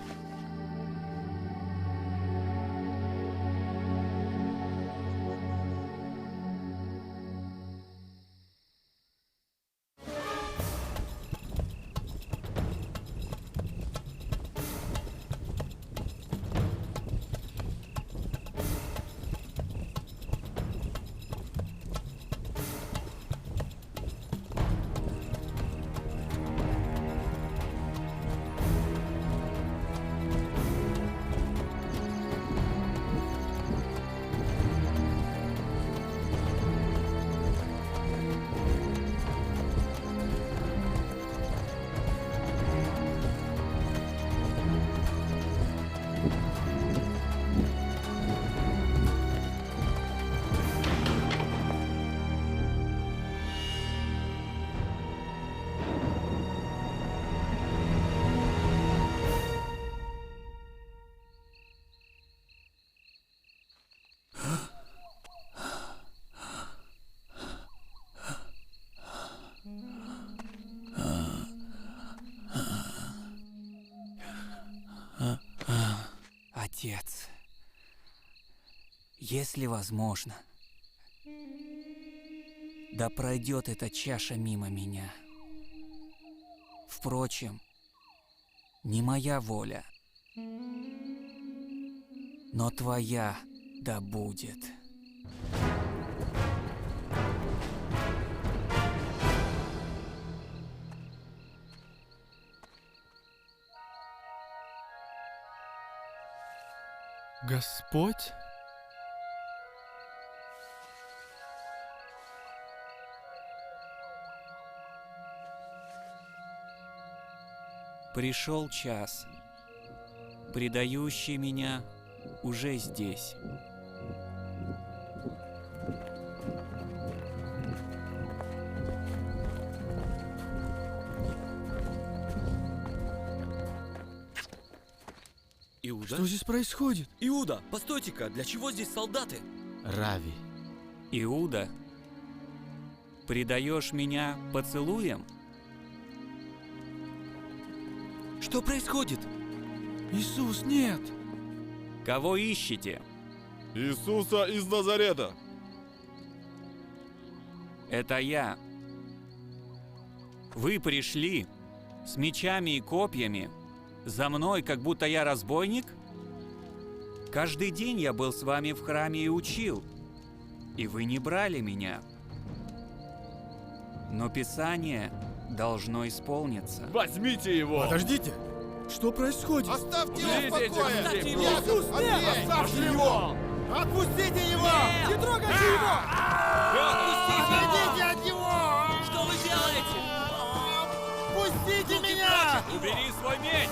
Отец, если возможно, да пройдет эта чаша мимо меня. Впрочем, не моя воля, но твоя да будет. Господь? Пришел час, предающий меня уже здесь. Иуда? Что здесь происходит? Иуда, постойте-ка, для чего здесь солдаты? Рави. Иуда, предаешь меня поцелуем? Что происходит? Иисус, нет! Кого ищете? Иисуса из Назарета. Это я. Вы пришли с мечами и копьями за мной, как будто я разбойник? Каждый день я был с вами в храме и учил, и вы не брали меня. Но Писание должно исполниться. Возьмите его! Подождите! Что происходит? Оставьте его в покое! Оставьте его! Иисус, нет! Оставьте его! Отпустите его! Не трогайте его! Отойдите от него! Что вы делаете? Пустите меня! Убери свой меч!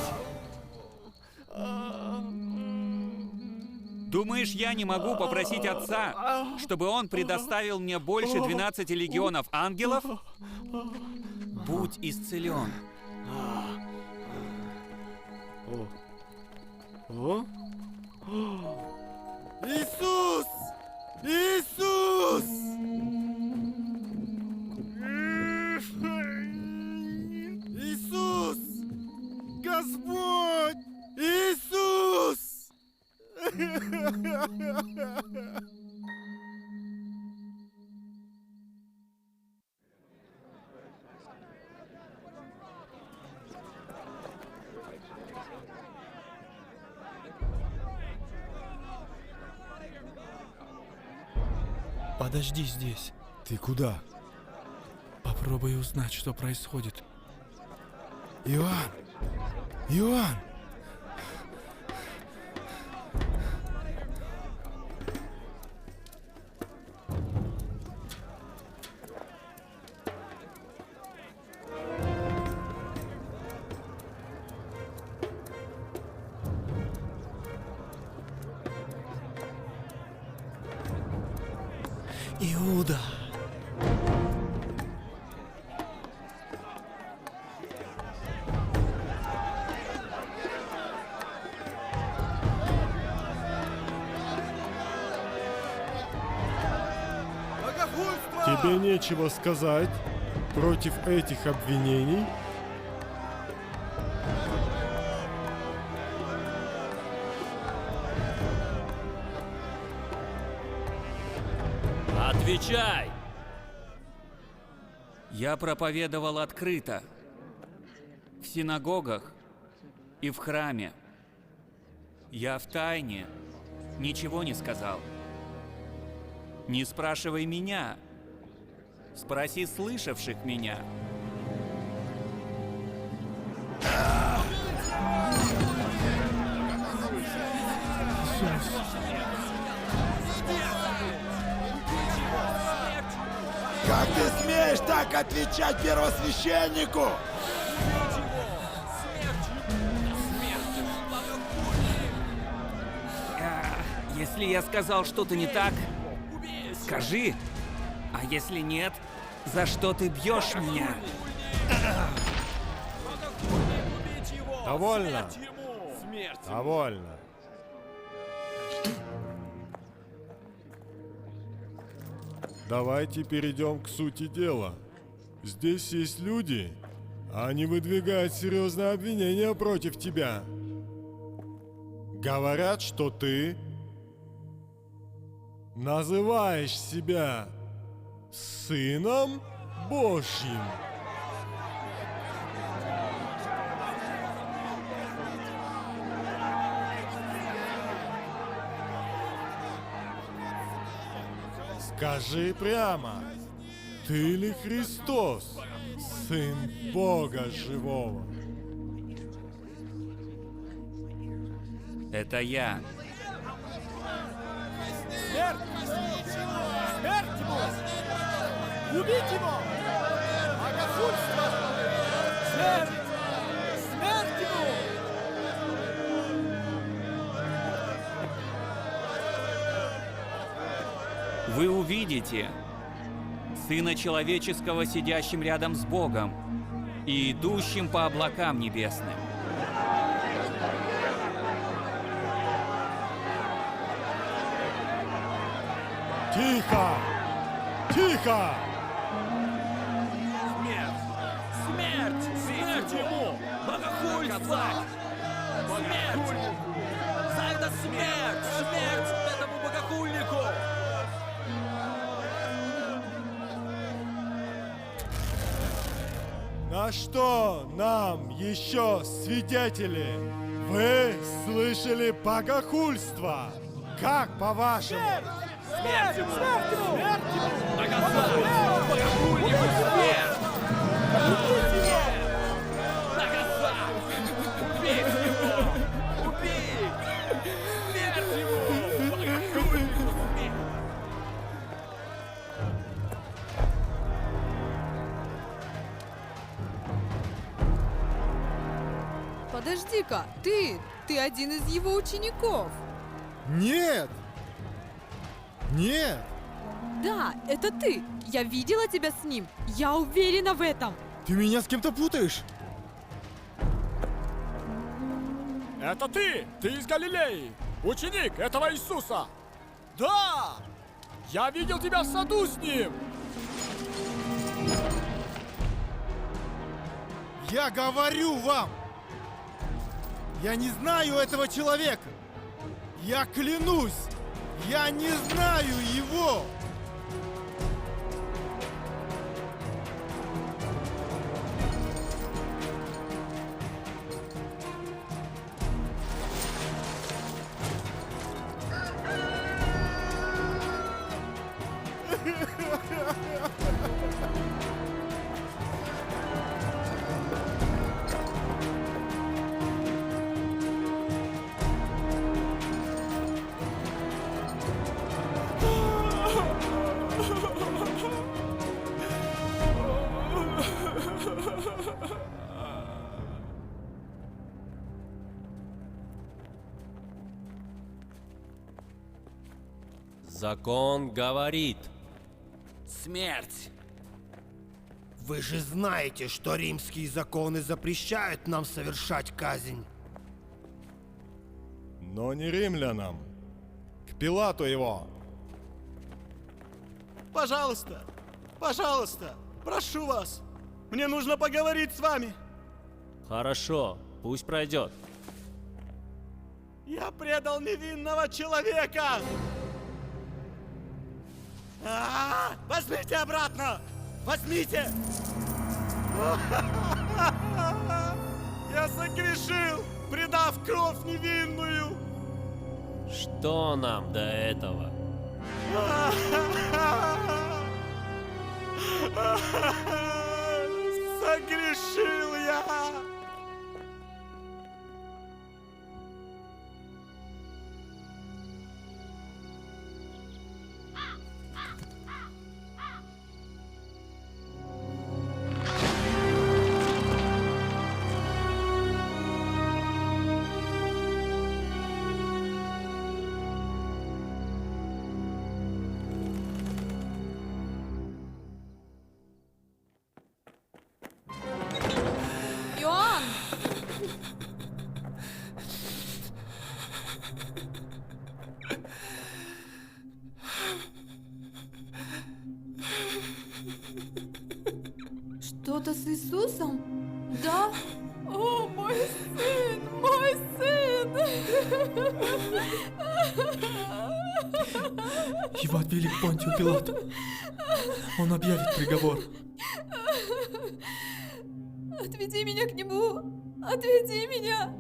Думаешь, я не могу попросить отца, чтобы он предоставил мне больше 12 легионов ангелов? Будь исцелен. Иисус! Иисус! Иисус! Господь! Иисус! Подожди здесь. Ты куда? Попробуй узнать, что происходит. Иоанн! Иоанн! Иуда! Тебе нечего сказать против этих обвинений? Отвечай! Я проповедовал открыто, в синагогах и в храме. Я в тайне ничего не сказал. Не спрашивай меня, спроси слышавших меня. Как ты смеешь так отвечать первосвященнику? Если я сказал что-то не так, скажи. А если нет, за что ты бьешь меня? Довольно. Довольно. Давайте перейдем к сути дела. Здесь есть люди, они выдвигают серьезные обвинения против тебя. Говорят, что ты называешь себя Сыном Божьим. Скажи прямо, ты ли Христос, Сын Бога Живого? Это я. Смерть! Смерть ему! Убить его! Богохульство! Смерть! Смерть ему! Вы увидите Сына Человеческого, сидящим рядом с Богом и идущим по облакам небесным. Тихо! Тихо! Смерть! Смерть! Смерть ему! Богохульство! Смерть! За это смерть! Смерть этому богохульнику! На что нам еще свидетели? Вы слышали богохульство? Как по-вашему? Смерть ему! Смерть ему! Смерть ему! Наказать! Богохульнику смерть! Наказать! Убить его! Убить! Смерть ему! Богохульнику смерть! Подожди-ка, ты один из его учеников. Нет! Нет! Да, это ты. Я видела тебя с ним. Я уверена в этом. Ты меня с кем-то путаешь? Это ты! Ты из Галилеи! Ученик этого Иисуса! Да! Я видел тебя в саду с ним! Я говорю вам! Я не знаю этого человека! Я клянусь! Я не знаю его! Закон говорит. Смерть! Вы же знаете, что римские законы запрещают нам совершать казнь. Но не римлянам. К Пилату его. Пожалуйста, пожалуйста, прошу вас. Мне нужно поговорить с вами. Хорошо, пусть пройдет. Я предал невинного человека. Возьмите обратно! Возьмите! Я согрешил, предав кровь невинную! Что нам до этого? Согрешил я! Иоанн! Что-то с Иисусом? Да? О, мой сын! Мой сын! Его отвели к Понтию Пилату. Он объявит приговор. Отведи меня к нему! Отведи меня!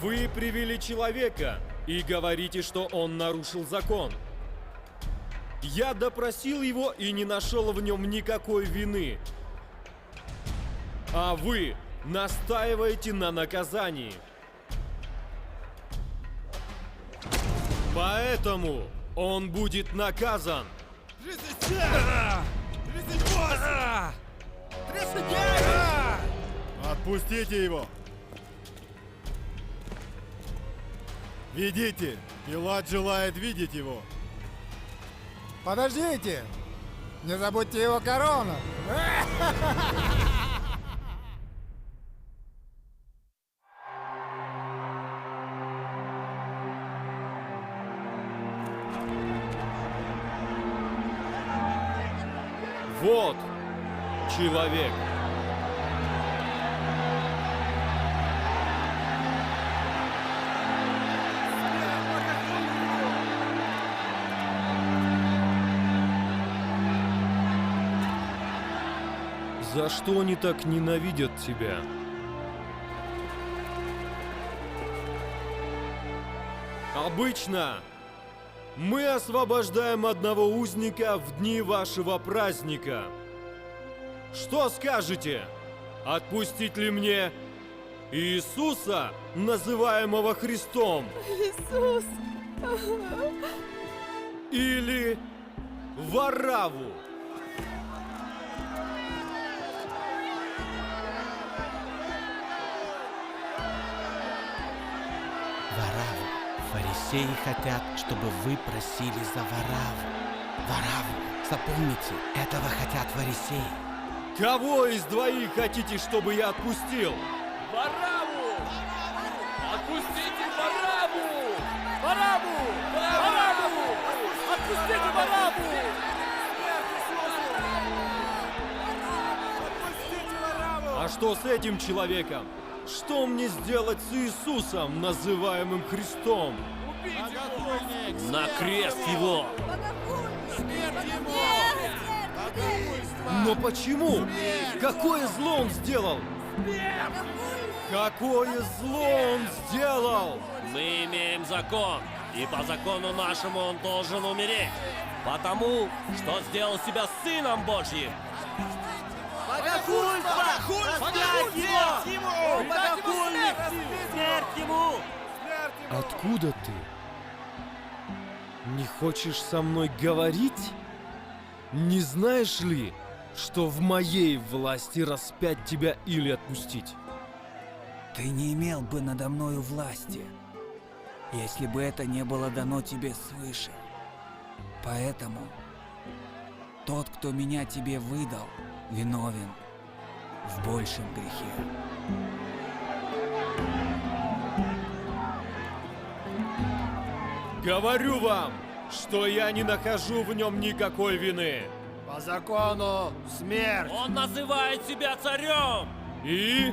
Вы привели человека и говорите, что он нарушил закон. Я допросил его и не нашел в нем никакой вины. А вы настаиваете на наказании. Поэтому он будет наказан. 37! 38! 39! Отпустите его! Ведите! Пилат желает видеть его! Подождите! Не забудьте его корону! Вот человек. За что они так ненавидят тебя? Обычно мы освобождаем одного узника в дни вашего праздника. Что скажете? Отпустить ли мне Иисуса, называемого Христом? Иисус! Или Варавву? Варавву. Фарисеи хотят, чтобы вы просили за Варавву. Варавву. Запомните, этого хотят фарисеи. Кого из двоих хотите, чтобы я отпустил? Варавву! Отпустите Варавву! Варавву! Варавву! Отпустите Варавву! А что с этим человеком? Что мне сделать с Иисусом, называемым Христом? На крест его! Но почему? Какое зло он сделал? Какое зло он сделал? Мы имеем закон, и по закону нашему он должен умереть, потому что сделал себя Сыном Божьим. Богохульство! Смерть ему! Богохульник! Смерть ему! Откуда ты? Не хочешь со мной говорить? Не знаешь ли, что в моей власти распять тебя или отпустить? Ты не имел бы надо мною власти, если бы это не было дано тебе свыше. Поэтому тот, кто меня тебе выдал, виновен в большем грехе. Говорю вам, что я не нахожу в нем никакой вины. По закону смерть. Он называет себя царем. И?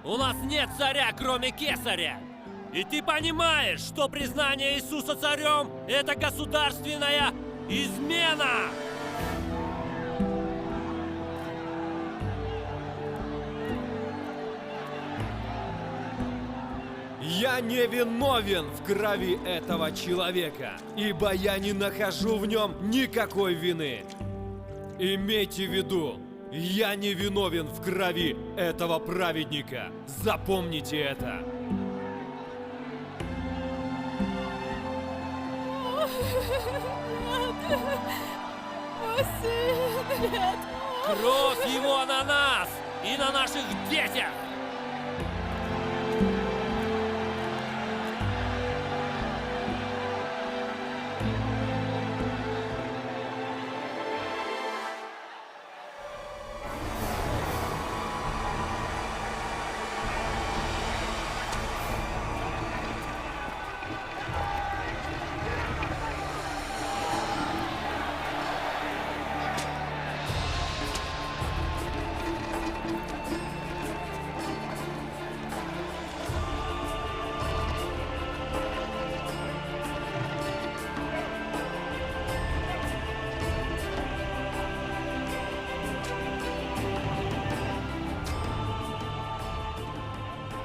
У нас нет царя, кроме кесаря. И ты понимаешь, что признание Иисуса царем – это государственная измена. Я не виновен в крови этого человека, ибо я не нахожу в нем никакой вины. Имейте в виду, я не виновен в крови этого праведника. Запомните это. Мой сын, нет! Кровь его на нас и на наших детях!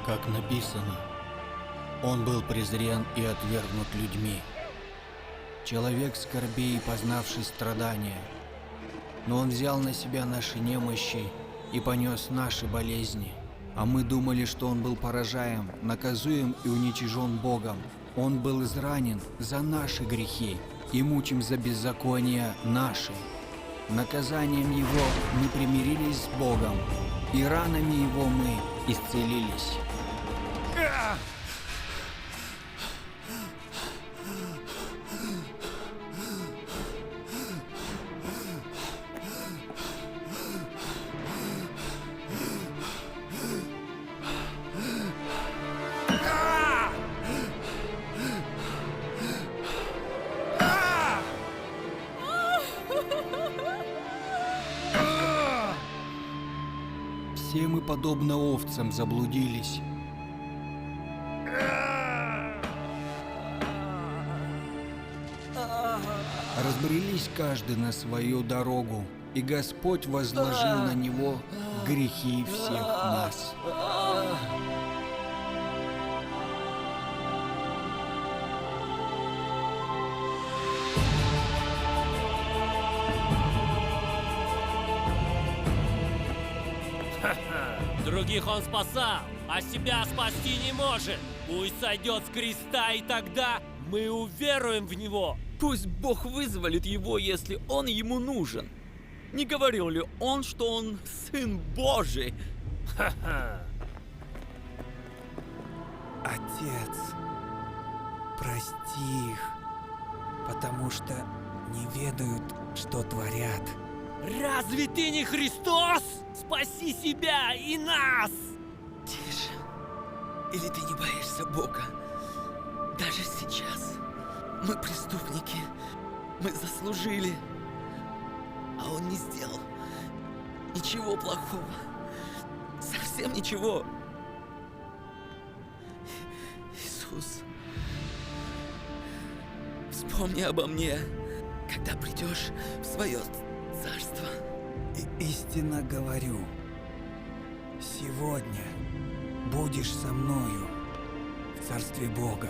Как написано, он был презрен и отвергнут людьми. Человек скорбей, познавший страдания. Но он взял на себя наши немощи и понес наши болезни. А мы думали, что он был поражаем, наказуем и уничижен Богом. Он был изранен за наши грехи и мучим за беззакония наши. Наказанием его мы примирились с Богом, и ранами его мы исцелились. Все мы, подобно овцам, заблудились. Разбрелись каждый на свою дорогу, и Господь возложил на него грехи всех нас. Других он спасал, а себя спасти не может. Пусть сойдет с креста, и тогда мы уверуем в него. Пусть Бог вызволит его, если он ему нужен. Не говорил ли он, что он Сын Божий? Отец, прости их, потому что не ведают, что творят. Разве ты не Христос? Спаси себя и нас! Тише. Или ты не боишься Бога? Даже сейчас. Мы преступники. Мы заслужили. А Он не сделал ничего плохого. Совсем ничего. Иисус, вспомни обо мне, когда придешь в свое царство. Истинно говорю, сегодня будешь со мною в царстве Бога.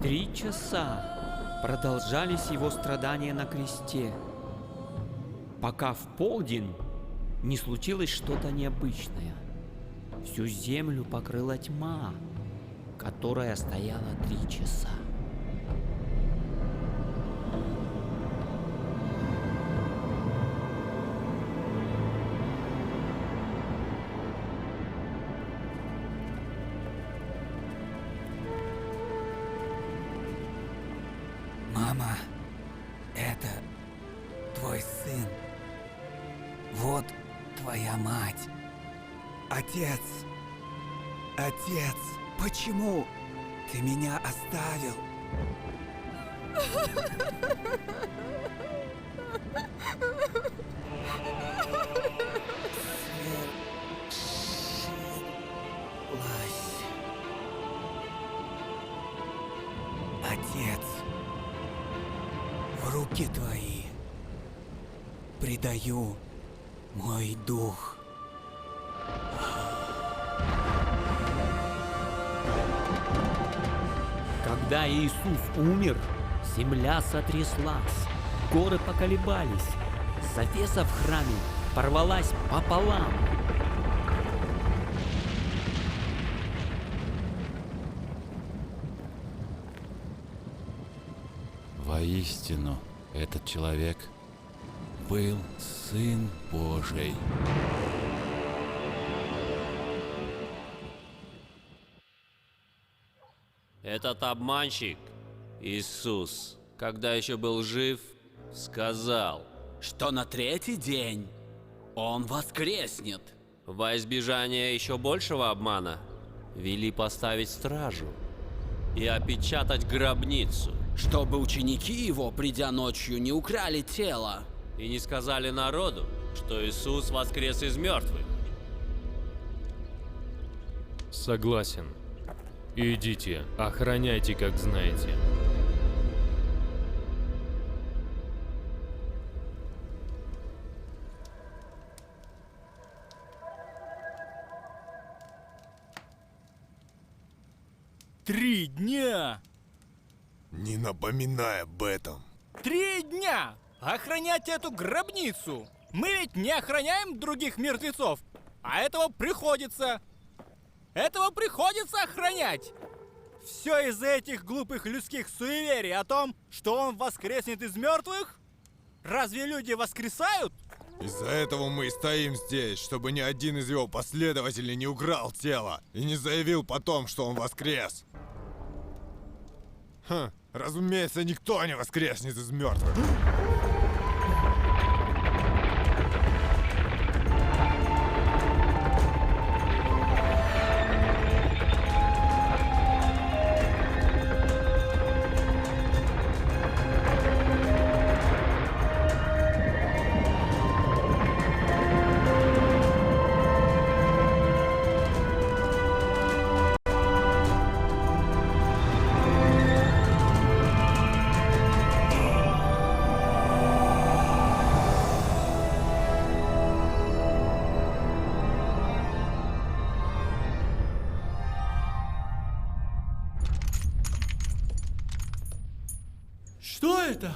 Три часа продолжались его страдания на кресте, пока в полдень не случилось что-то необычное. Всю землю покрыла тьма, которая стояла 3 часа. Мама, это твой сын. Вот твоя мать. Отец, отец, почему ты меня оставил? Свершилось. Отец, в руки твои предаю мой дух. Когда Иисус умер, земля сотряслась, горы поколебались, завеса в храме порвалась пополам. Воистину, этот человек был Сын Божий. Этот обманщик, Иисус, когда еще был жив, сказал, что на 3-й день Он воскреснет. Во избежание еще большего обмана вели поставить стражу и опечатать гробницу, чтобы ученики Его, придя ночью, не украли тело. И не сказали народу, что Иисус воскрес из мертвых. Согласен. Идите, охраняйте, как знаете. Три дня! Не напоминай об этом. 3 дня! Охранять эту гробницу! Мы ведь не охраняем других мертвецов, а этого приходится охранять! Все из-за этих глупых людских суеверий о том, что он воскреснет из мертвых? Разве люди воскресают? Из-за этого мы и стоим здесь, чтобы ни один из его последователей не украл тело и не заявил потом, что он воскрес. Разумеется, никто не воскреснет из мертвых. Что это?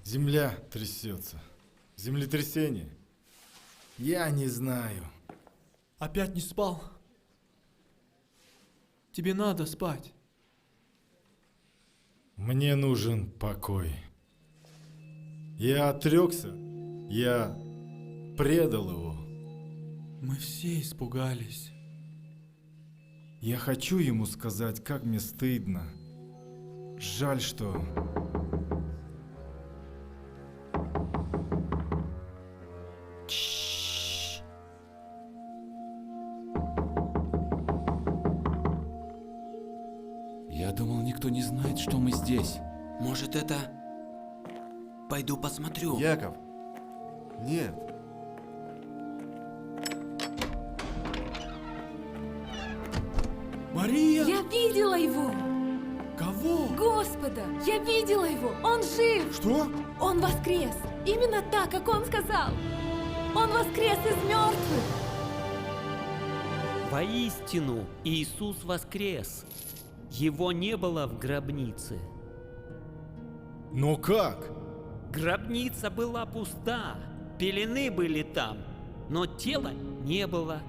Земля трясется. Землетрясение. Я не знаю. Опять не спал? Тебе надо спать. Мне нужен покой. Я отрекся. Я предал его. Мы все испугались. Я хочу ему сказать, как мне стыдно. Жаль, что... Я думал, никто не знает, что мы здесь. Может, это... Пойду посмотрю. Яков. Нет. Мария! Я видела его! Кого? Господа! Я видела его! Он жив! Что? Он воскрес! Именно так, как он сказал! Он воскрес из мертвых! Воистину, Иисус воскрес. Его не было в гробнице. Но как? Гробница была пуста, пелены были там, но тела не было.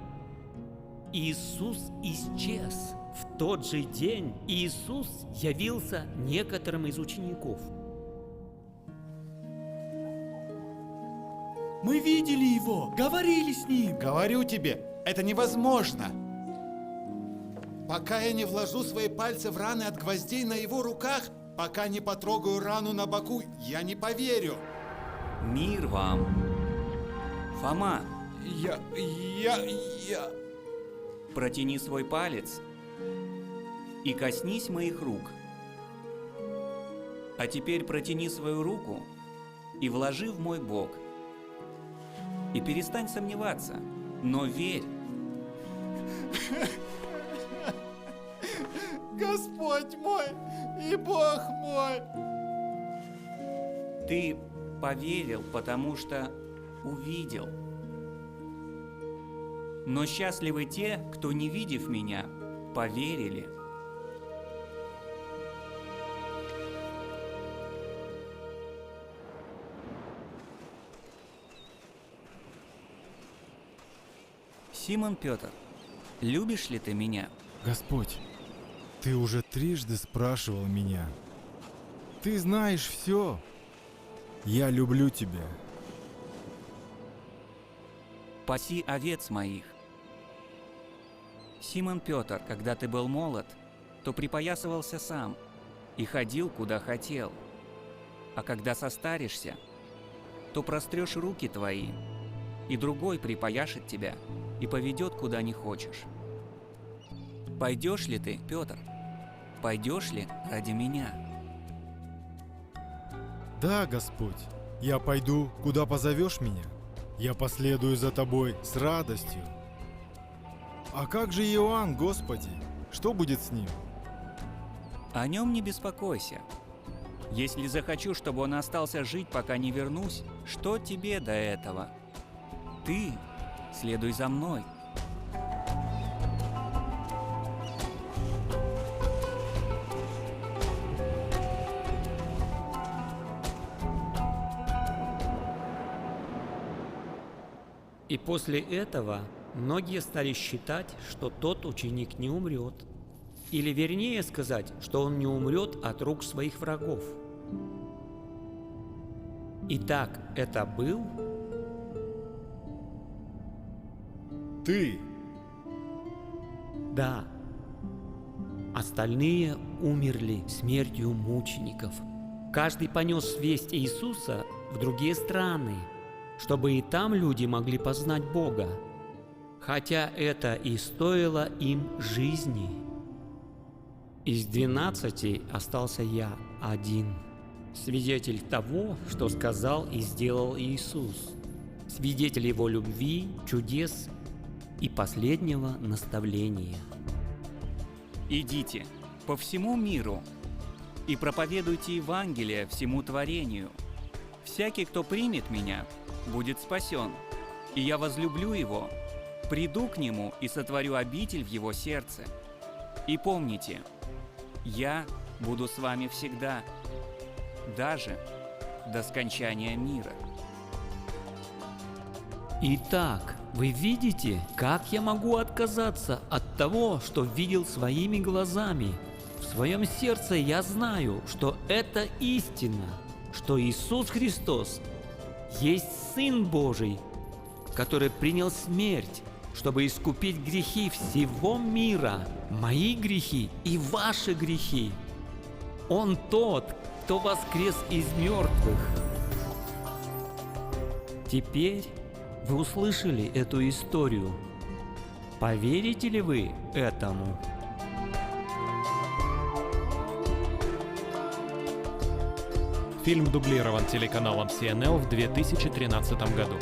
Иисус исчез. В тот же день Иисус явился некоторым из учеников. Мы видели его, говорили с ним. Говорю тебе, это невозможно. Пока я не вложу свои пальцы в раны от гвоздей на его руках, пока не потрогаю рану на боку, я не поверю. Мир вам. Фома. Я... Протяни свой палец и коснись моих рук. А теперь протяни свою руку и вложи в мой бок. И перестань сомневаться, но верь. Господь мой и Бог мой! Ты поверил, потому что увидел. Но счастливы те, кто, не видев меня, поверили. Симон Петр, любишь ли ты меня? Господь, ты уже трижды спрашивал меня. Ты знаешь все. Я люблю тебя. Паси овец моих. Симон Петр, когда ты был молод, то припоясывался сам и ходил, куда хотел. А когда состаришься, то прострешь руки твои, и другой припояшет тебя и поведет, куда не хочешь. Пойдешь ли ты, Петр? Пойдешь ли ради меня? Да, Господь, я пойду, куда позовешь меня. Я последую за тобой с радостью. А как же Иоанн, Господи? Что будет с ним? О нем не беспокойся. Если захочу, чтобы он остался жить, пока не вернусь, что тебе до этого? Ты следуй за мной. И после этого многие стали считать, что тот ученик не умрет. Или вернее сказать, что он не умрет от рук своих врагов. Итак, это был Ты. Да. Остальные умерли смертью мучеников. Каждый понес весть Иисуса в другие страны, чтобы и там люди могли познать Бога, хотя это и стоило им жизни. Из 12 остался я один, свидетель того, что сказал и сделал Иисус, свидетель Его любви, чудес и последнего наставления. Идите по всему миру и проповедуйте Евангелие всему творению. Всякий, кто примет меня, будет спасен, и я возлюблю его, приду к нему и сотворю обитель в его сердце. И помните, я буду с вами всегда, даже до скончания мира. Итак, вы видите, как я могу отказаться от того, что видел своими глазами? В своем сердце я знаю, что это истина, что Иисус Христос есть Сын Божий, который принял смерть, чтобы искупить грехи всего мира, мои грехи и ваши грехи. Он тот, кто воскрес из мертвых. Теперь вы услышали эту историю. Поверите ли вы этому? Фильм дублирован телеканалом CNL в 2013 году.